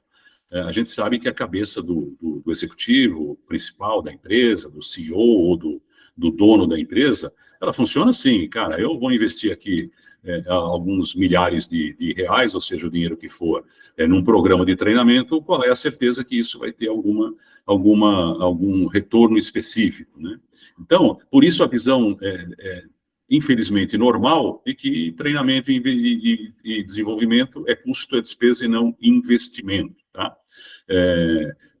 a gente sabe que a cabeça do executivo principal da empresa, do CEO ou do dono da empresa, ela funciona assim, cara, eu vou investir aqui alguns milhares de reais, ou seja, o dinheiro que for, num programa de treinamento, qual é a certeza que isso vai ter algum retorno específico, né? Então, por isso a visão infelizmente normal de que treinamento e desenvolvimento é custo, é despesa e não investimento, tá?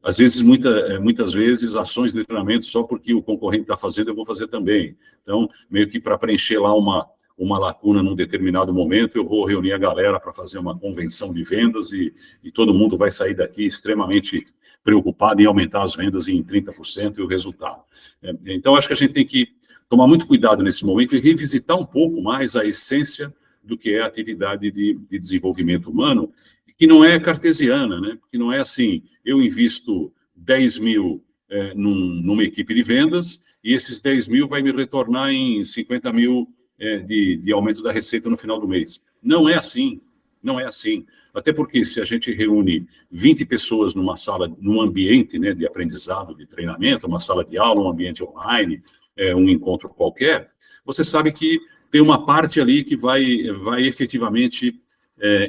Às vezes, muitas vezes, ações de treinamento só porque o concorrente está fazendo, eu vou fazer também. Então, meio que para preencher lá uma lacuna num determinado momento, eu vou reunir a galera para fazer uma convenção de vendas e todo mundo vai sair daqui extremamente preocupado em aumentar as vendas em 30% e o resultado. Então, acho que a gente tem que tomar muito cuidado nesse momento e revisitar um pouco mais a essência do que é a atividade de desenvolvimento humano, que não é cartesiana, né? Que não é assim, eu invisto 10 mil numa equipe de vendas e esses 10 mil vai me retornar em 50 mil de aumento da receita no final do mês. Não é assim, não é assim. Até porque se a gente reúne 20 pessoas numa sala, num ambiente, né, de aprendizado, de treinamento, uma sala de aula, um ambiente online, um encontro qualquer, você sabe que tem uma parte ali que vai efetivamente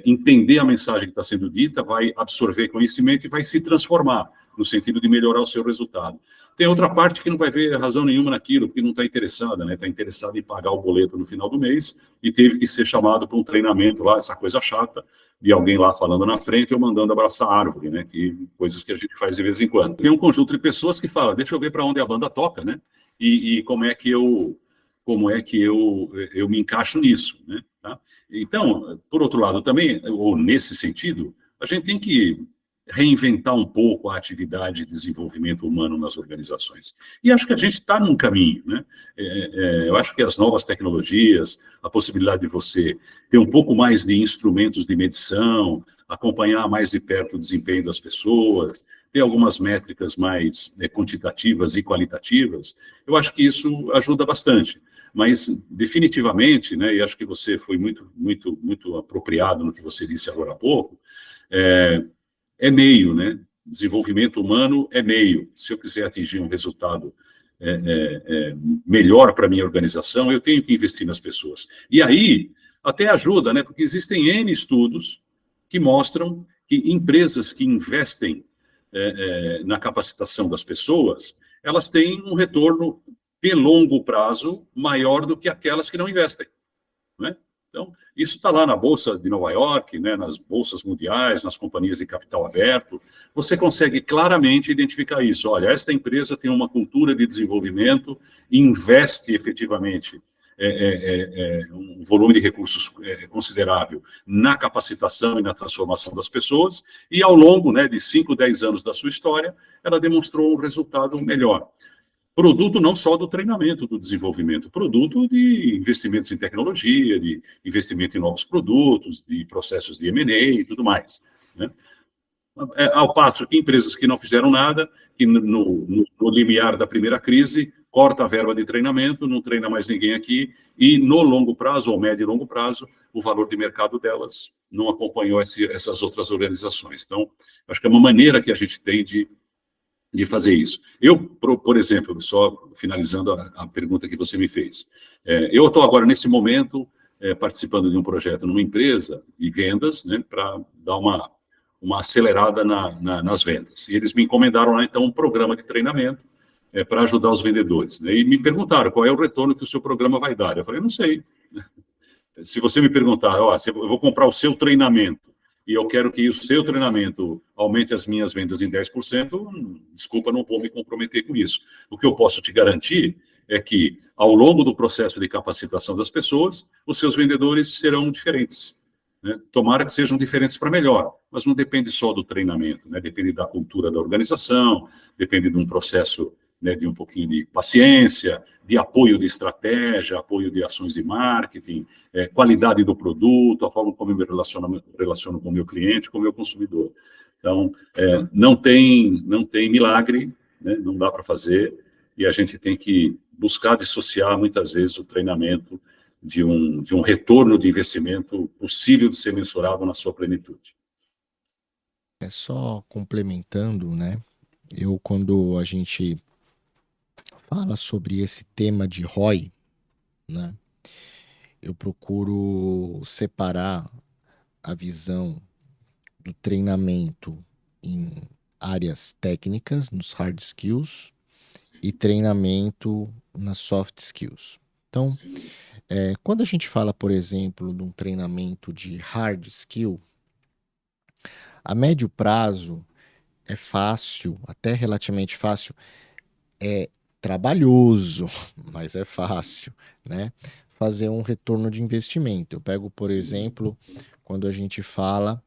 entender a mensagem que está sendo dita, vai absorver conhecimento e vai se transformar no sentido de melhorar o seu resultado. Tem outra parte que não vai ver razão nenhuma naquilo, porque não está interessada, né? Está interessada em pagar o boleto no final do mês e teve que ser chamado para um treinamento lá, essa coisa chata, de alguém lá falando na frente ou mandando abraçar a árvore, né? Que coisas que a gente faz de vez em quando. Tem um conjunto de pessoas que fala, deixa eu ver para onde a banda toca, né? E como é que eu me encaixo nisso, né? Tá? Então, por outro lado também, ou nesse sentido, a gente tem que reinventar um pouco a atividade de desenvolvimento humano nas organizações. E acho que a gente está num caminho, né? Eu acho que as novas tecnologias, a possibilidade de você ter um pouco mais de instrumentos de medição, acompanhar mais de perto o desempenho das pessoas, ter algumas métricas mais quantitativas e qualitativas, eu acho que isso ajuda bastante. Mas, definitivamente, né, e acho que você foi muito apropriado no que você disse agora há pouco, meio, né? Desenvolvimento humano é meio. Se eu quiser atingir um resultado melhor para a minha organização, eu tenho que investir nas pessoas. E aí, até ajuda, né? Porque existem N estudos que mostram que empresas que investem na capacitação das pessoas, elas têm um retorno de longo prazo maior do que aquelas que não investem, né? Então, isso está lá na Bolsa de Nova York, né, nas bolsas mundiais, nas companhias de capital aberto. Você consegue claramente identificar isso. Olha, esta empresa tem uma cultura de desenvolvimento, investe efetivamente um volume de recursos considerável na capacitação e na transformação das pessoas, e ao longo, né, de 5, 10 anos da sua história, ela demonstrou um resultado melhor. Produto não só do treinamento, do desenvolvimento, produto de investimentos em tecnologia, de investimento em novos produtos, de processos de M&A e tudo mais, né? Ao passo que empresas que não fizeram nada, que no limiar da primeira crise, corta a verba de treinamento, não treina mais ninguém aqui, e no longo prazo, ou médio e longo prazo, o valor de mercado delas não acompanhou essas outras organizações. Então, acho que é uma maneira que a gente tem de fazer isso. Eu, por exemplo, só finalizando a pergunta que você me fez, eu estou agora, nesse momento, participando de um projeto numa empresa de vendas, né, para dar uma acelerada nas vendas. E eles me encomendaram lá, então, um programa de treinamento para ajudar os vendedores, né, e me perguntaram qual é o retorno que o seu programa vai dar. Eu falei, não sei. Se você me perguntar, ó, eu vou comprar o seu treinamento, e eu quero que o seu treinamento aumente as minhas vendas em 10%, desculpa, não vou me comprometer com isso. O que eu posso te garantir é que, ao longo do processo de capacitação das pessoas, os seus vendedores serão diferentes, né? Tomara que sejam diferentes para melhor, mas não depende só do treinamento, né? Depende da cultura da organização, depende de um processo, né, de um pouquinho de paciência, de apoio de estratégia, apoio de ações de marketing, qualidade do produto, a forma como eu me relaciono com o meu cliente, com o meu consumidor. Então, não tem milagre, né, não dá para fazer, e a gente tem que buscar dissociar, muitas vezes, o treinamento de um retorno de investimento possível de ser mensurado na sua plenitude. Só complementando, né? Quando a gente fala sobre esse tema de ROI, né? Eu procuro separar a visão do treinamento em áreas técnicas, nos hard skills, e treinamento nas soft skills. Então, quando a gente fala, por exemplo, de um treinamento de hard skill, a médio prazo é fácil, até relativamente fácil, é trabalhoso, mas é fácil, né? Fazer um retorno de investimento. Eu pego, por exemplo, quando a gente fala,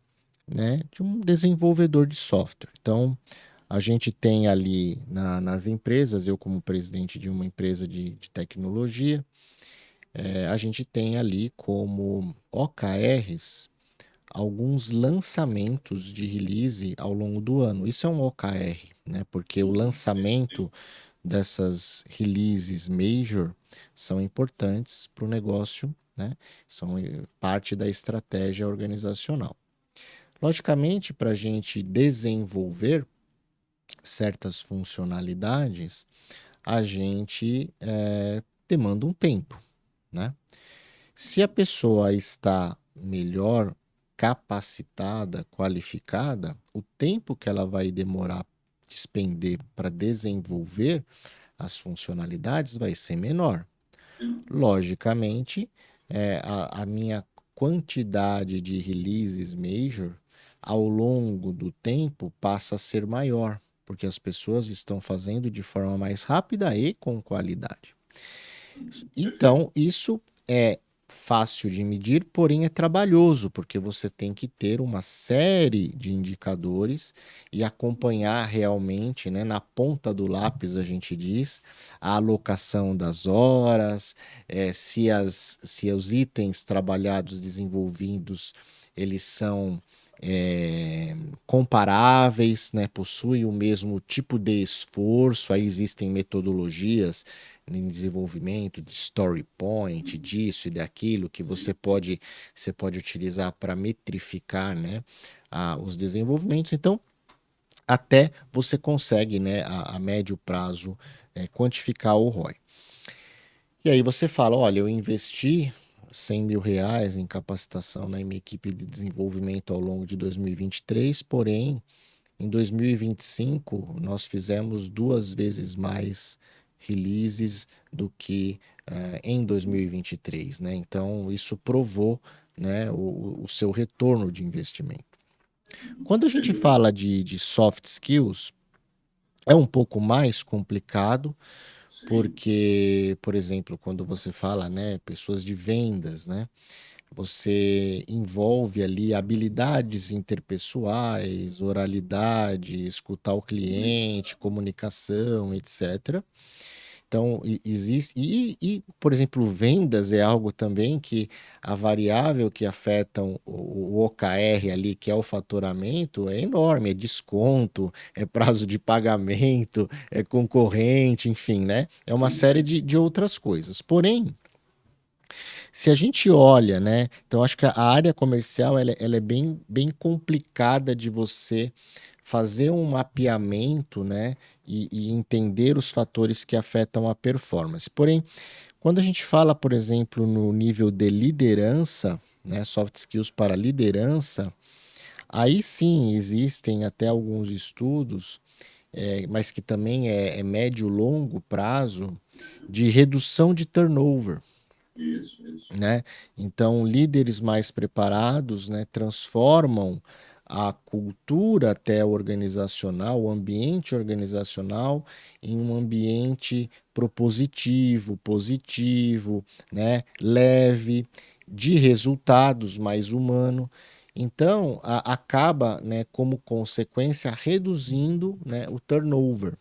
né, de um desenvolvedor de software. Então, a gente tem ali nas empresas, eu como presidente de uma empresa de tecnologia, a gente tem ali como OKRs alguns lançamentos de release ao longo do ano. Isso é um OKR, né? Porque o lançamento dessas releases major são importantes para o negócio, né? São parte da estratégia organizacional. Logicamente, para a gente desenvolver certas funcionalidades, a gente demanda um tempo, né? Se a pessoa está melhor capacitada, qualificada, o tempo que ela vai demorar despender para desenvolver as funcionalidades vai ser menor. Logicamente, a minha quantidade de releases major ao longo do tempo passa a ser maior, porque as pessoas estão fazendo de forma mais rápida e com qualidade. Então, isso é fácil de medir, porém é trabalhoso, porque você tem que ter uma série de indicadores e acompanhar realmente, né, na ponta do lápis, a gente diz, a alocação das horas, se os itens trabalhados, desenvolvidos, eles são comparáveis, né, possuem o mesmo tipo de esforço. Aí existem metodologias em desenvolvimento de story point, disso e daquilo, que você pode utilizar para metrificar, né, os desenvolvimentos. Então, até você consegue, né, a médio prazo, quantificar o ROI. E aí você fala, olha, eu investi R$ 100.000 em capacitação na minha equipe de desenvolvimento ao longo de 2023, porém, em 2025, nós fizemos 2 vezes mais releases do que em 2023, né? Então, isso provou, né, o seu retorno de investimento. Quando a gente fala de soft skills, é um pouco mais complicado, porque, por exemplo, quando você fala, né, pessoas de vendas, né, você envolve ali habilidades interpessoais, oralidade, escutar o cliente, comunicação, etc. Então, existe. Por exemplo, vendas é algo também que a variável que afeta o OKR ali, que é o faturamento, é enorme. É desconto, é prazo de pagamento, é concorrente, enfim, né? É uma série de outras coisas. Porém, se a gente olha, né? Então, acho que a área comercial ela é bem complicada de você fazer um mapeamento, né? E entender os fatores que afetam a performance. Porém, quando a gente fala, por exemplo, no nível de liderança, né? Soft skills para liderança, aí sim existem até alguns estudos, mas que também é médio e longo prazo, de redução de turnover. Isso. Né? Então, líderes mais preparados, né, transformam a cultura até organizacional, o ambiente organizacional, em um ambiente propositivo, positivo, né, leve, de resultados, mais humano. Então, acaba, né, como consequência, reduzindo, né, o turnover.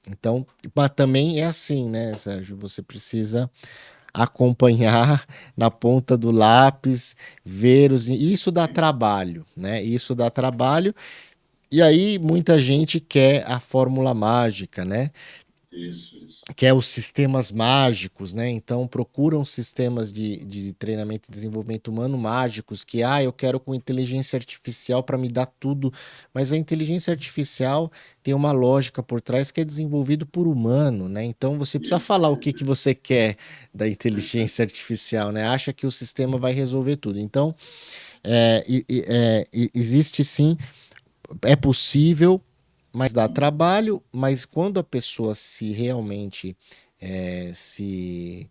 Então, mas também é assim, né, Sérgio? Você precisa acompanhar na ponta do lápis, ver os. Isso dá trabalho, né? Isso dá trabalho. E aí muita gente quer a fórmula mágica, né? Isso. Quer os sistemas mágicos, né? Então procuram sistemas de treinamento e desenvolvimento humano mágicos, que eu quero com inteligência artificial para me dar tudo. Mas a inteligência artificial tem uma lógica por trás que é desenvolvido por humano, né? Então você precisa falar o que você quer da inteligência artificial, né? Acha que o sistema vai resolver tudo. Então, existe sim, é possível, mas dá trabalho. Mas quando a pessoa se realmente se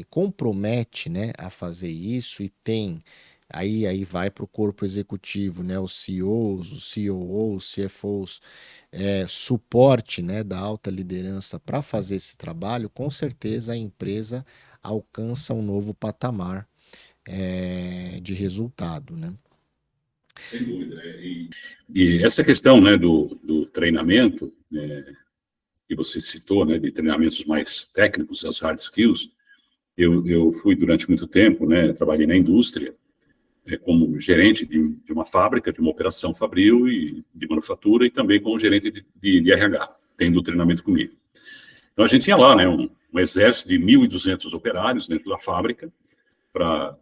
compromete, né, a fazer isso, e tem aí vai para o corpo executivo, né, os CEOs, os COOs, CFOs, suporte, né, da alta liderança para fazer esse trabalho, com certeza a empresa alcança um novo patamar de resultado, né? Sem dúvida. E essa questão, né, do treinamento, que você citou, né, de treinamentos mais técnicos, as hard skills, eu fui durante muito tempo, né, trabalhei na indústria, como gerente de uma fábrica, de uma operação fabril e de manufatura, e também como gerente de RH, tendo treinamento comigo. Então, a gente tinha lá, né, um exército de 1.200 operários dentro da fábrica para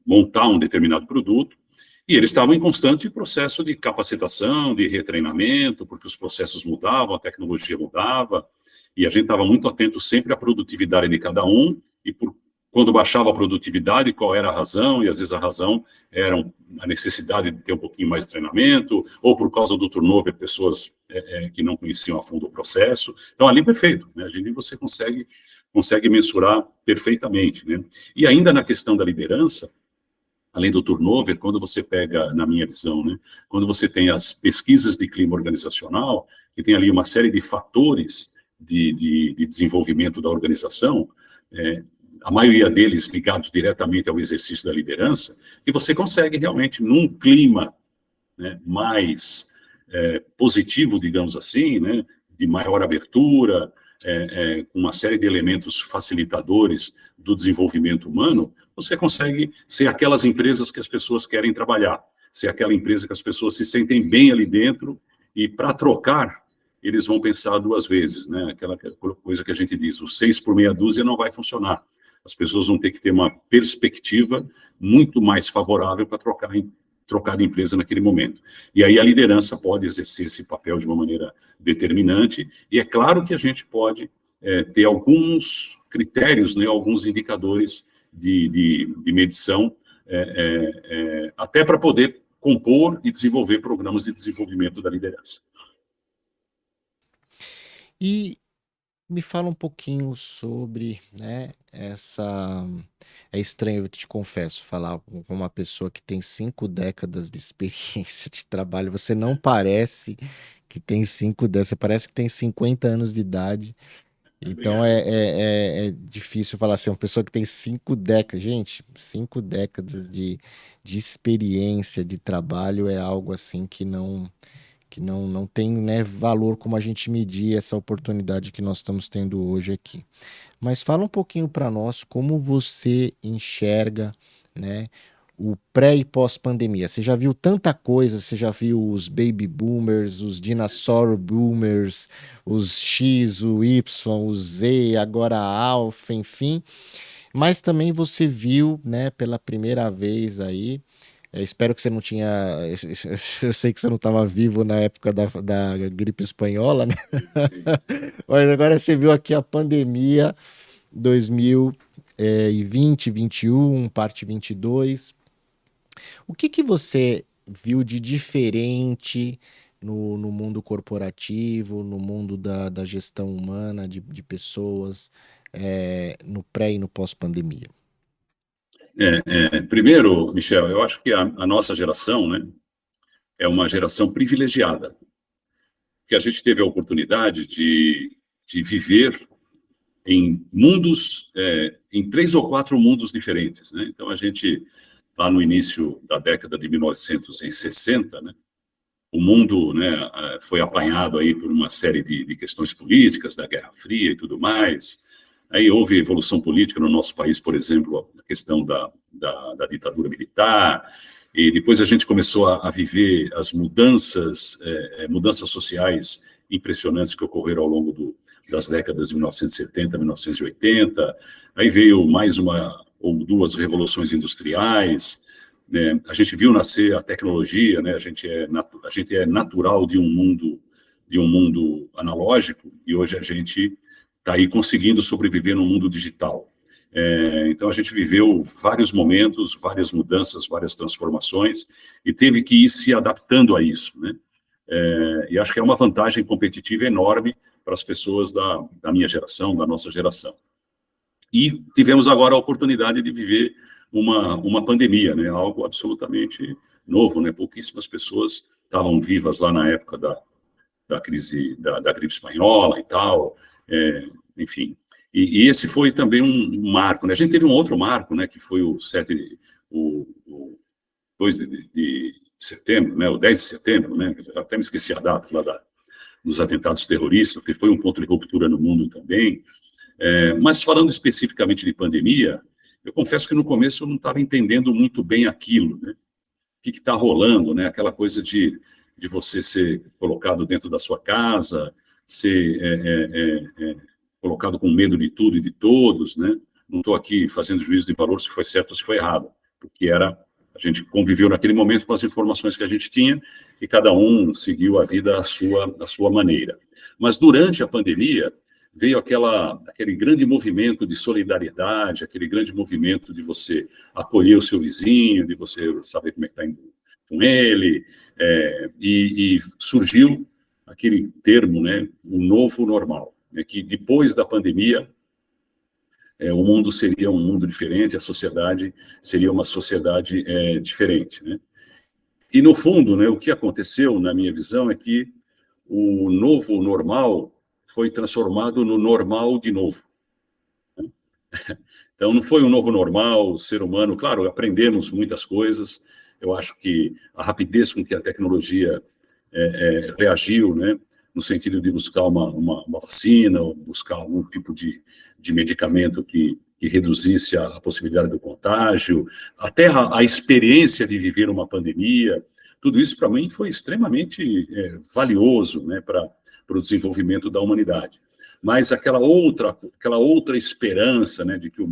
montar um determinado produto, e eles estavam em constante processo de capacitação, de retreinamento, porque os processos mudavam, a tecnologia mudava, e a gente estava muito atento sempre à produtividade de cada um, e quando baixava a produtividade, qual era a razão, e às vezes a razão era a necessidade de ter um pouquinho mais de treinamento, ou por causa do turnover, pessoas que não conheciam a fundo o processo. Então, ali, perfeito, né? Ali você consegue mensurar perfeitamente, né? E ainda na questão da liderança, além do turnover, quando você pega, na minha visão, né, quando você tem as pesquisas de clima organizacional, que tem ali uma série de fatores de desenvolvimento da organização, a maioria deles ligados diretamente ao exercício da liderança, que você consegue realmente, num clima, né, mais positivo, digamos assim, né, de maior abertura, com uma série de elementos facilitadores do desenvolvimento humano, você consegue ser aquelas empresas que as pessoas querem trabalhar, ser aquela empresa que as pessoas se sentem bem ali dentro, e para trocar, eles vão pensar duas vezes, né? Aquela coisa que a gente diz, o 6 por meia dúzia não vai funcionar. As pessoas vão ter que ter uma perspectiva muito mais favorável para trocar de empresa naquele momento. E aí a liderança pode exercer esse papel de uma maneira determinante, e é claro que a gente pode ter alguns critérios, né, alguns indicadores de medição, até para poder compor e desenvolver programas de desenvolvimento da liderança. E me fala um pouquinho sobre, né, é estranho, eu te confesso, falar com uma pessoa que tem 5 décadas de experiência de trabalho. Você não parece que tem 5 décadas, você parece que tem 50 anos de idade. Então é difícil falar assim, uma pessoa que tem 5 décadas, gente, 5 décadas de experiência de trabalho é algo assim que não tem, né, valor como a gente medir essa oportunidade que nós estamos tendo hoje aqui. Mas fala um pouquinho para nós como você enxerga, né, o pré e pós-pandemia. Você já viu tanta coisa, você já viu os baby boomers, os dinosaur boomers, os X, o Y, o Z, agora a Alpha, enfim. Mas também você viu, né, pela primeira vez aí, espero que você não tinha. Eu sei que você não estava vivo na época da gripe espanhola, né? Mas agora você viu aqui a pandemia 2020, 21, parte 22. O que você viu de diferente no mundo corporativo, no mundo da gestão humana, de pessoas, no pré e no pós-pandemia? Primeiro, Michel, eu acho que a nossa geração, né, é uma geração privilegiada, que a gente teve a oportunidade de viver em mundos, em 3 ou 4 mundos diferentes, né? Então, a gente, lá no início da década de 1960, né, o mundo, né, foi apanhado aí por uma série de questões políticas, da Guerra Fria e tudo mais. Aí houve evolução política no nosso país, por exemplo, a questão da ditadura militar, e depois a gente começou a viver as mudanças sociais impressionantes que ocorreram ao longo das décadas de 1970, 1980, aí veio mais uma ou 2 revoluções industriais, né? A gente viu nascer a tecnologia, né? A gente é natural de um mundo analógico, e hoje a gente está aí conseguindo sobreviver no mundo digital. Então, a gente viveu vários momentos, várias mudanças, várias transformações, e teve que ir se adaptando a isso, né? E acho que é uma vantagem competitiva enorme para as pessoas da minha geração, da nossa geração. E tivemos agora a oportunidade de viver uma pandemia, né? Algo absolutamente novo, né? Pouquíssimas pessoas estavam vivas lá na época da crise da gripe espanhola e tal, enfim. E esse foi também um marco, né? A gente teve um outro marco, né? Que foi o 2 de setembro, né? O 10 de setembro, né? Eu até me esqueci a data lá dos atentados terroristas, que foi um ponto de ruptura no mundo também. Mas falando especificamente de pandemia, Eu confesso que no começo eu não estava entendendo muito bem aquilo, né? O que está rolando, né? Aquela coisa de você ser colocado dentro da sua casa, ser colocado com medo de tudo e de todos, né? Não estou aqui fazendo juízo de valor se foi certo ou se foi errado, porque a gente conviveu naquele momento com as informações que a gente tinha e cada um seguiu a vida à sua maneira. Mas durante a pandemia veio aquele grande movimento de solidariedade, aquele grande movimento de você acolher o seu vizinho, de você saber como é que está indo com ele, e surgiu aquele termo, né, o novo normal, né, que depois da pandemia o mundo seria um mundo diferente, a sociedade seria uma sociedade diferente, né? E no fundo, né, o que aconteceu, na minha visão, é que o novo normal foi transformado no normal de novo. Então, não foi um novo normal, o ser humano, claro, aprendemos muitas coisas, eu acho que a rapidez com que a tecnologia reagiu, né, no sentido de buscar uma vacina, ou buscar algum tipo de medicamento que reduzisse a possibilidade do contágio, até a experiência de viver uma pandemia, tudo isso para mim foi extremamente valioso, né, para o desenvolvimento da humanidade. Mas aquela outra esperança, né, de que o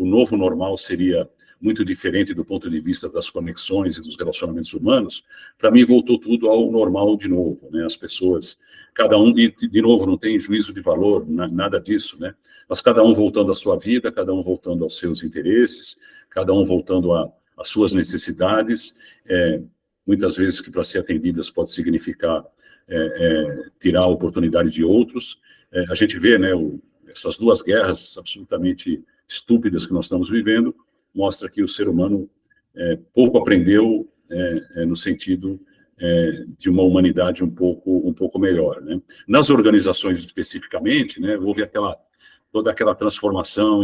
novo normal seria muito diferente do ponto de vista das conexões e dos relacionamentos humanos, para mim voltou tudo ao normal de novo, né? As pessoas, cada um, e de novo, não tem juízo de valor, nada disso, né? Mas cada um voltando à sua vida, cada um voltando aos seus interesses, cada um voltando às suas necessidades, muitas vezes que para ser atendidas pode significar tirar a oportunidade de outros. A gente vê, né, essas duas guerras absolutamente estúpidas que nós estamos vivendo, mostra que o ser humano pouco aprendeu no sentido de uma humanidade um pouco melhor, né? Nas organizações especificamente, né, houve toda aquela transformação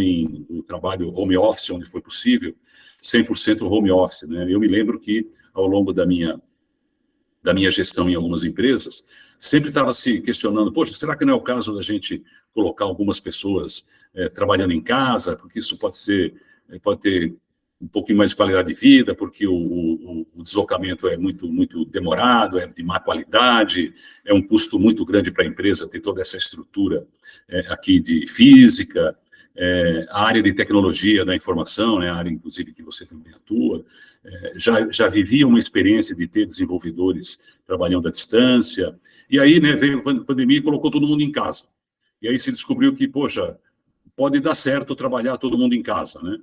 do trabalho home office, onde foi possível, 100% home office, né? Eu me lembro que, ao longo da minha gestão em algumas empresas, sempre estava se questionando, poxa, será que não é o caso da gente colocar algumas pessoas trabalhando em casa, porque isso pode ter um pouquinho mais de qualidade de vida, porque o deslocamento é muito, muito demorado, é de má qualidade, é um custo muito grande para a empresa ter toda essa estrutura aqui de física, a área de tecnologia da informação, né, a área, inclusive, que você também atua, já vivia uma experiência de ter desenvolvedores trabalhando à distância, e aí, né, veio a pandemia e colocou todo mundo em casa. E aí se descobriu que, poxa, pode dar certo trabalhar todo mundo em casa, né?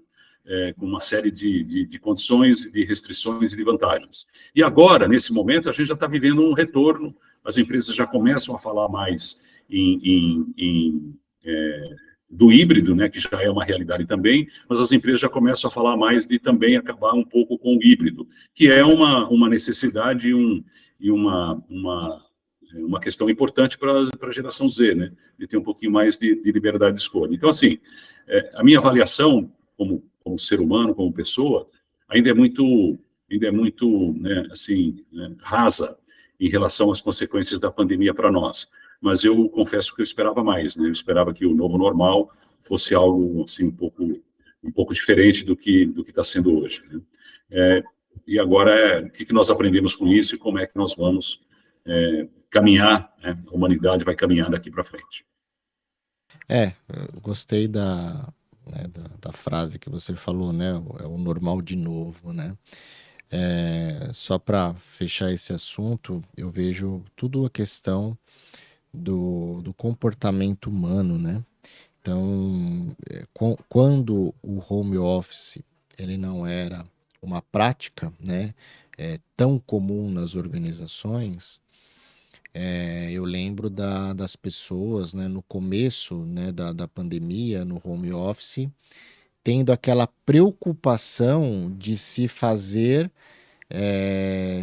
Com uma série de condições, de restrições e de vantagens. E agora, nesse momento, a gente já está vivendo um retorno, as empresas já começam a falar mais do híbrido, né, que já é uma realidade também, mas as empresas já começam a falar mais de também acabar um pouco com o híbrido, que é uma necessidade e uma questão importante para a geração Z, né, de ter um pouquinho mais de liberdade de escolha. Então, assim, a minha avaliação como ser humano, como pessoa, ainda é muito, né, assim, né, rasa em relação às consequências da pandemia para nós. Mas eu confesso que eu esperava mais, né? Eu esperava que o novo normal fosse algo assim um pouco diferente do que está sendo hoje, né? E agora o que nós aprendemos com isso e como é que nós vamos caminhar, né? A humanidade vai caminhar daqui para frente. Eu gostei da frase que você falou, né? É o normal de novo, né? Só para fechar esse assunto, eu vejo tudo a questão do comportamento humano, né? Então, quando o home office ele não era uma prática, né, tão comum nas organizações, eu lembro das pessoas, né, no começo, né, da pandemia, no home office, tendo aquela preocupação de se fazer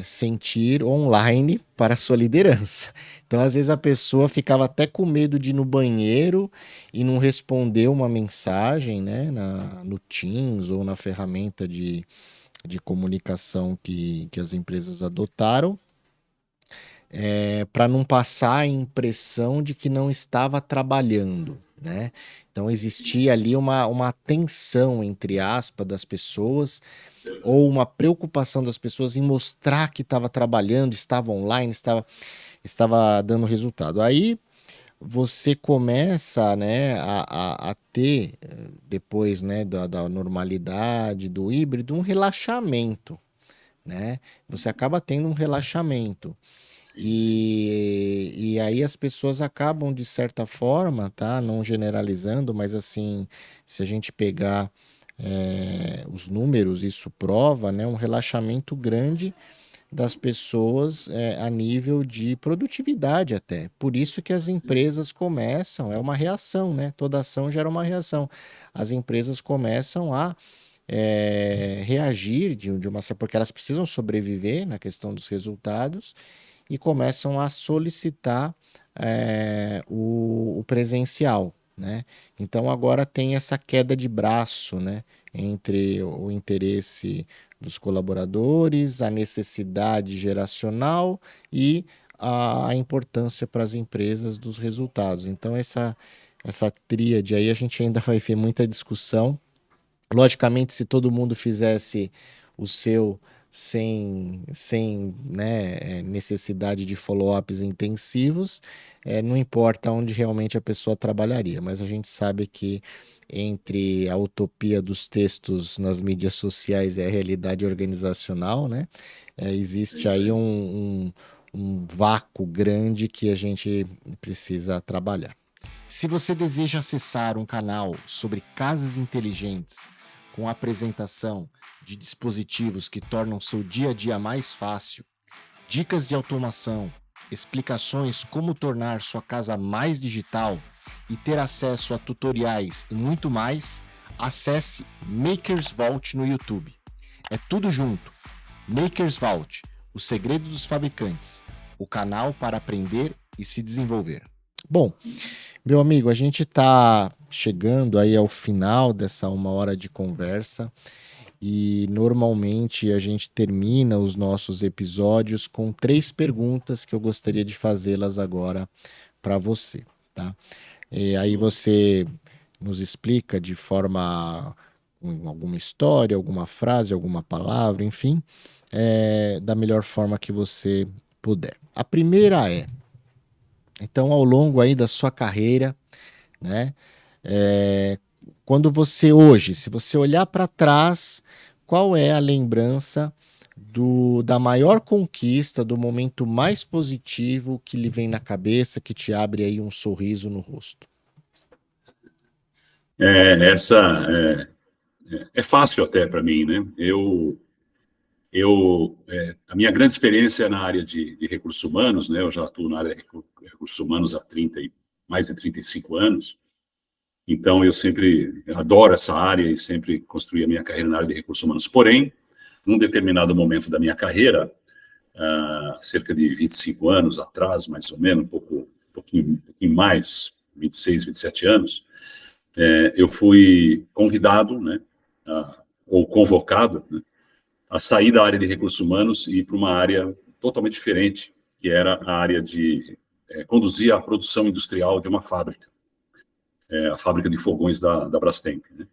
sentir online para a sua liderança. Então, às vezes, a pessoa ficava até com medo de ir no banheiro e não responder uma mensagem, né, no Teams ou na ferramenta de comunicação que as empresas adotaram, para não passar a impressão de que não estava trabalhando, né? Então existia ali uma tensão, entre aspas, das pessoas, ou uma preocupação das pessoas em mostrar que estava trabalhando, estava online, estava dando resultado. Aí você começa, né, a ter, depois, né, da normalidade, do híbrido, um relaxamento, né? Você acaba tendo um relaxamento. E aí as pessoas acabam, de certa forma, tá? Não generalizando, mas assim, se a gente pegar os números, isso prova, né, um relaxamento grande das pessoas a nível de produtividade até. Por isso que as empresas começam, é uma reação, né? Toda ação gera uma reação. As empresas começam a reagir de uma porque elas precisam sobreviver na questão dos resultados e começam a solicitar o presencial, né? Então agora tem essa queda de braço, né, entre o interesse dos colaboradores, a necessidade geracional e a importância para as empresas dos resultados. Então essa tríade aí a gente ainda vai ver muita discussão. Logicamente, se todo mundo fizesse o seu sem né, necessidade de follow-ups intensivos, não importa onde realmente a pessoa trabalharia, mas a gente sabe que entre a utopia dos textos nas mídias sociais e a realidade organizacional, né, existe aí um vácuo grande que a gente precisa trabalhar. Se você deseja acessar um canal sobre casas inteligentes com apresentação de dispositivos que tornam seu dia a dia mais fácil, dicas de automação, explicações como tornar sua casa mais digital e ter acesso a tutoriais e muito mais, acesse Makers Vault no YouTube. É tudo junto. Makers Vault, o segredo dos fabricantes, o canal para aprender e se desenvolver. Bom, meu amigo, a gente está chegando aí ao final dessa 1 hora de conversa e normalmente a gente termina os nossos episódios com 3 perguntas que eu gostaria de fazê-las agora para você, tá? E aí você nos explica de forma, alguma história, alguma frase, alguma palavra, enfim, da melhor forma que você puder. A primeira então, ao longo aí da sua carreira, né? Quando você hoje, se você olhar para trás, qual é a lembrança da maior conquista, do momento mais positivo que lhe vem na cabeça, que te abre aí um sorriso no rosto? É fácil até para mim, né? A minha grande experiência é na área de recursos humanos, né? Eu já atuo na área de recursos humanos há mais de 35 anos. Então, eu sempre adoro essa área e sempre construí a minha carreira na área de recursos humanos. Porém, num determinado momento da minha carreira, cerca de 25 anos atrás, mais ou menos, um pouquinho mais, 26, 27 anos, eu fui convidado, né, ou convocado, né, a sair da área de recursos humanos e ir para uma área totalmente diferente, que era a área de conduzir a produção industrial de uma fábrica. A fábrica de fogões da Brastemp, né?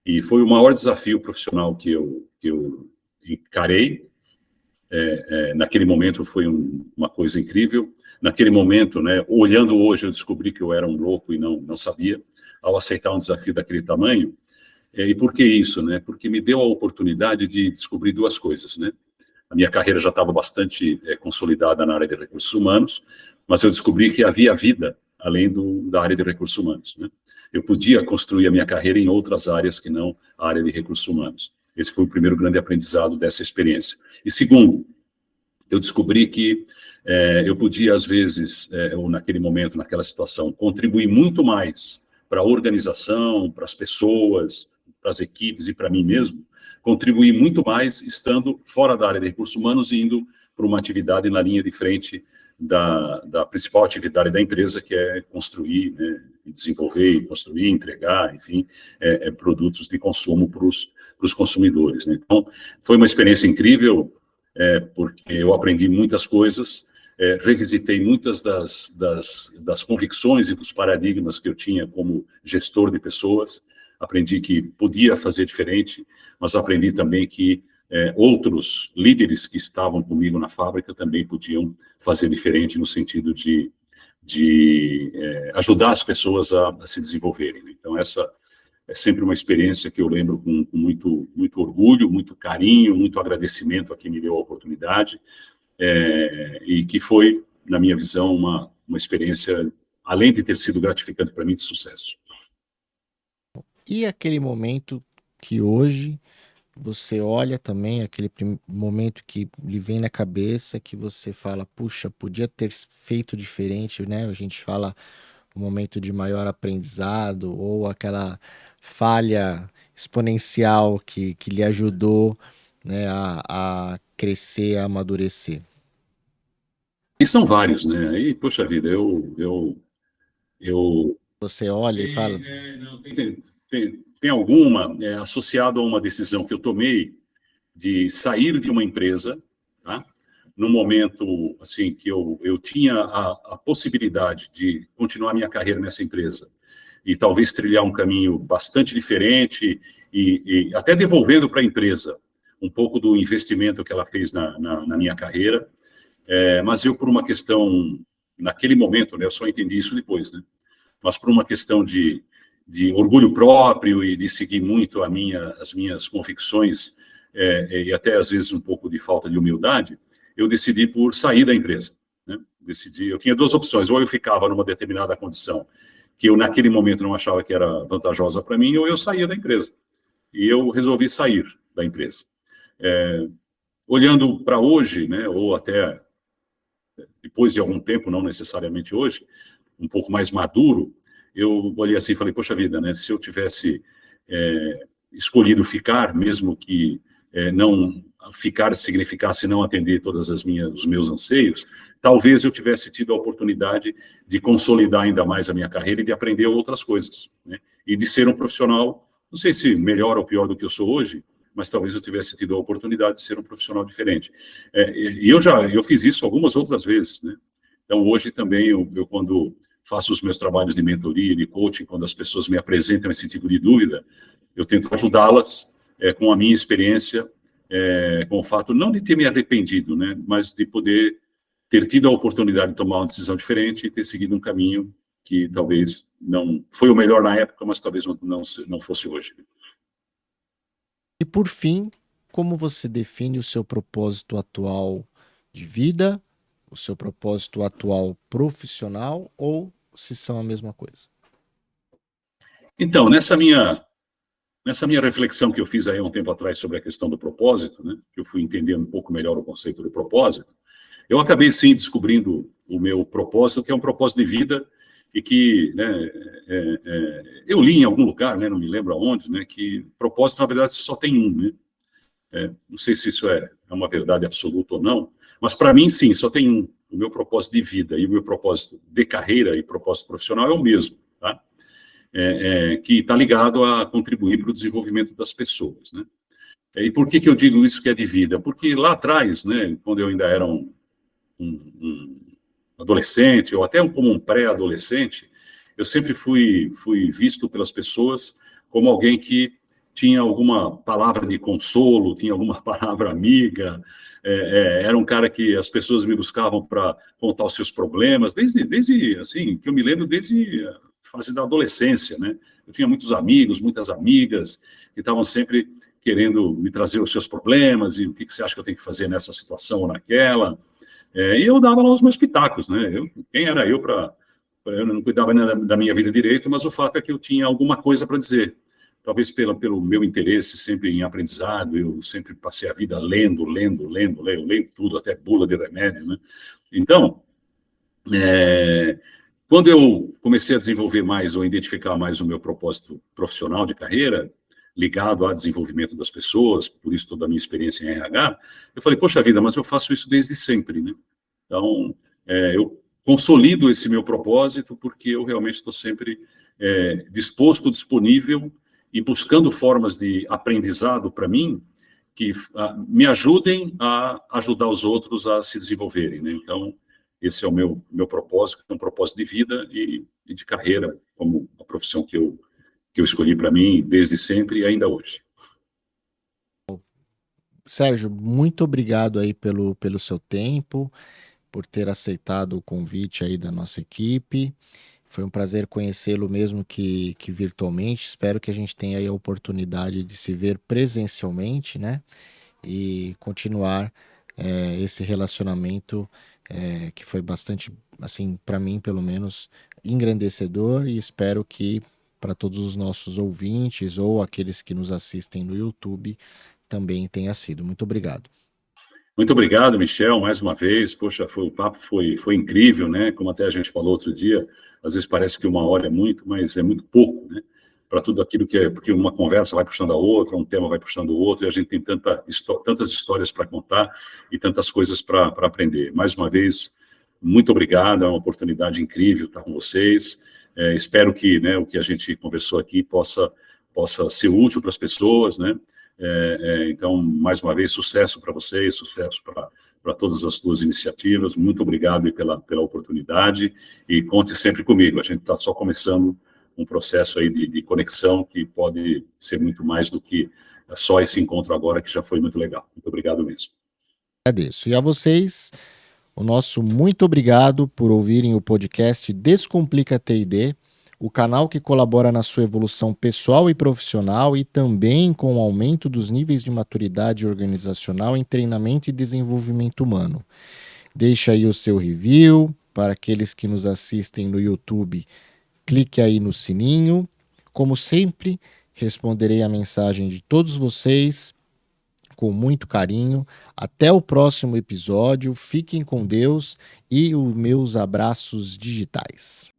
E foi o maior desafio profissional que eu encarei. Naquele momento foi uma coisa incrível. Naquele momento, né, olhando hoje, eu descobri que eu era um louco e não sabia, ao aceitar um desafio daquele tamanho. E por que isso, né? Porque me deu a oportunidade de descobrir 2 coisas, né? A minha carreira já estava bastante consolidada na área de recursos humanos, mas eu descobri que havia vida além da área de recursos humanos, né? Eu podia construir a minha carreira em outras áreas que não a área de recursos humanos. Esse foi o primeiro grande aprendizado dessa experiência. E segundo, eu descobri que eu podia, às vezes, ou naquele momento, naquela situação, contribuir muito mais para a organização, para as pessoas, para as equipes e para mim mesmo, contribuir muito mais estando fora da área de recursos humanos e indo para uma atividade na linha de frente da principal atividade da empresa, que é construir, né, desenvolver, construir, entregar, enfim, produtos de consumo para os consumidores, né? Então, foi uma experiência incrível, porque eu aprendi muitas coisas, revisitei muitas das convicções e dos paradigmas que eu tinha como gestor de pessoas, aprendi que podia fazer diferente, mas aprendi também que outros líderes que estavam comigo na fábrica também podiam fazer diferente no sentido de ajudar as pessoas a se desenvolverem. Então, essa é sempre uma experiência que eu lembro com muito, muito orgulho, muito carinho, muito agradecimento a quem me deu a oportunidade, e que foi, na minha visão, uma experiência, além de ter sido gratificante para mim, de sucesso. E aquele momento que hoje você olha também, aquele momento que lhe vem na cabeça, que você fala, puxa, podia ter feito diferente, né? A gente fala um momento de maior aprendizado, ou aquela falha exponencial que lhe ajudou, né, a crescer, a amadurecer. E são vários, né? Aí, poxa vida, Você olha e fala... Tem alguma associado a uma decisão que eu tomei de sair de uma empresa, tá? No momento assim, que eu tinha a possibilidade de continuar minha carreira nessa empresa e talvez trilhar um caminho bastante diferente e até devolvendo para a empresa um pouco do investimento que ela fez na minha carreira, mas eu, por uma questão, naquele momento, né, eu só entendi isso depois, né, mas por uma questão de orgulho próprio e de seguir muito as minhas convicções, e até às vezes um pouco de falta de humildade, eu decidi por sair da empresa, né? Eu tinha duas opções, ou eu ficava numa determinada condição que eu naquele momento não achava que era vantajosa para mim, ou eu saía da empresa. E eu resolvi sair da empresa. Olhando para hoje, né, ou até depois de algum tempo, não necessariamente hoje, um pouco mais maduro, eu olhei assim e falei, poxa vida, né, se eu tivesse escolhido ficar, mesmo que não ficar significasse não atender todas os meus anseios, talvez eu tivesse tido a oportunidade de consolidar ainda mais a minha carreira e de aprender outras coisas, né, e de ser um profissional, não sei se melhor ou pior do que eu sou hoje, mas talvez eu tivesse tido a oportunidade de ser um profissional diferente. E eu fiz isso algumas outras vezes, né? Então, hoje também, eu quando faço os meus trabalhos de mentoria, de coaching, quando as pessoas me apresentam esse tipo de dúvida, eu tento ajudá-las com a minha experiência, com o fato não de ter me arrependido, né, mas de poder ter tido a oportunidade de tomar uma decisão diferente e ter seguido um caminho que talvez não foi o melhor na época, mas talvez não fosse hoje. E por fim, como você define o seu propósito atual de vida, o seu propósito atual profissional, ou se são a mesma coisa? Então, nessa minha reflexão que eu fiz aí há um tempo atrás sobre a questão do propósito, né, que eu fui entendendo um pouco melhor o conceito do propósito, eu acabei sim descobrindo o meu propósito, que é um propósito de vida, e que, né, eu li em algum lugar, né, não me lembro aonde, né, que propósito, na verdade, só tem um, né? Não sei se isso é uma verdade absoluta ou não, mas para mim, sim, só tem um. O meu propósito de vida e o meu propósito de carreira e propósito profissional é o mesmo, tá? Que está ligado a contribuir para o desenvolvimento das pessoas, né? E por que eu digo isso que é de vida? Porque lá atrás, né, quando eu ainda era um adolescente, ou até como um pré-adolescente, eu sempre fui visto pelas pessoas como alguém que tinha alguma palavra de consolo, tinha alguma palavra amiga, era um cara que as pessoas me buscavam para contar os seus problemas, desde assim, que eu me lembro, desde a fase da adolescência, né? Eu tinha muitos amigos, muitas amigas, que estavam sempre querendo me trazer os seus problemas, e o que você acha que eu tenho que fazer nessa situação ou naquela. E eu dava lá os meus pitacos, né? Quem era eu para... Eu não cuidava da minha vida direito, mas o fato é que eu tinha alguma coisa para dizer. Talvez pelo meu interesse sempre em aprendizado, eu sempre passei a vida lendo, eu leio tudo, até bula de remédio, né? Então, quando eu comecei a desenvolver mais, ou identificar mais o meu propósito profissional de carreira, ligado ao desenvolvimento das pessoas, por isso toda a minha experiência em RH, eu falei, poxa vida, mas eu faço isso desde sempre, né? Então, eu consolido esse meu propósito porque eu realmente estou sempre disposto, disponível e buscando formas de aprendizado para mim que me ajudem a ajudar os outros a se desenvolverem, né? Então, Esse é o meu propósito, é um propósito de vida e de carreira, como a profissão que eu escolhi para mim desde sempre e ainda hoje. Sérgio, muito obrigado aí pelo seu tempo, por ter aceitado o convite aí da nossa equipe. Foi um prazer conhecê-lo mesmo que virtualmente. Espero que a gente tenha aí a oportunidade de se ver presencialmente, né? E continuar esse relacionamento que foi bastante, assim, para mim pelo menos, engrandecedor, e espero que para todos os nossos ouvintes ou aqueles que nos assistem no YouTube também tenha sido. Muito obrigado. Muito obrigado, Michel, mais uma vez. Poxa, o papo foi incrível, né? Como até a gente falou outro dia, às vezes parece que 1 hora é muito, mas é muito pouco, né? Para tudo aquilo que é, porque uma conversa vai puxando a outra, um tema vai puxando o outro, e a gente tem tantas histórias para contar e tantas coisas para aprender. Mais uma vez, muito obrigado, é uma oportunidade incrível estar com vocês. Espero que, né, o que a gente conversou aqui possa ser útil para as pessoas, né? Então, mais uma vez, sucesso para vocês, sucesso para todas as suas iniciativas. Muito obrigado pela oportunidade e conte sempre comigo. A gente está só começando um processo aí de conexão que pode ser muito mais do que só esse encontro agora, que já foi muito legal. Muito obrigado mesmo. Agradeço. E a vocês, o nosso muito obrigado por ouvirem o podcast Descomplica TD, o canal que colabora na sua evolução pessoal e profissional e também com o aumento dos níveis de maturidade organizacional em treinamento e desenvolvimento humano. Deixa aí o seu review. Para aqueles que nos assistem no YouTube, clique aí no sininho. Como sempre, responderei a mensagem de todos vocês com muito carinho. Até o próximo episódio. Fiquem com Deus e os meus abraços digitais.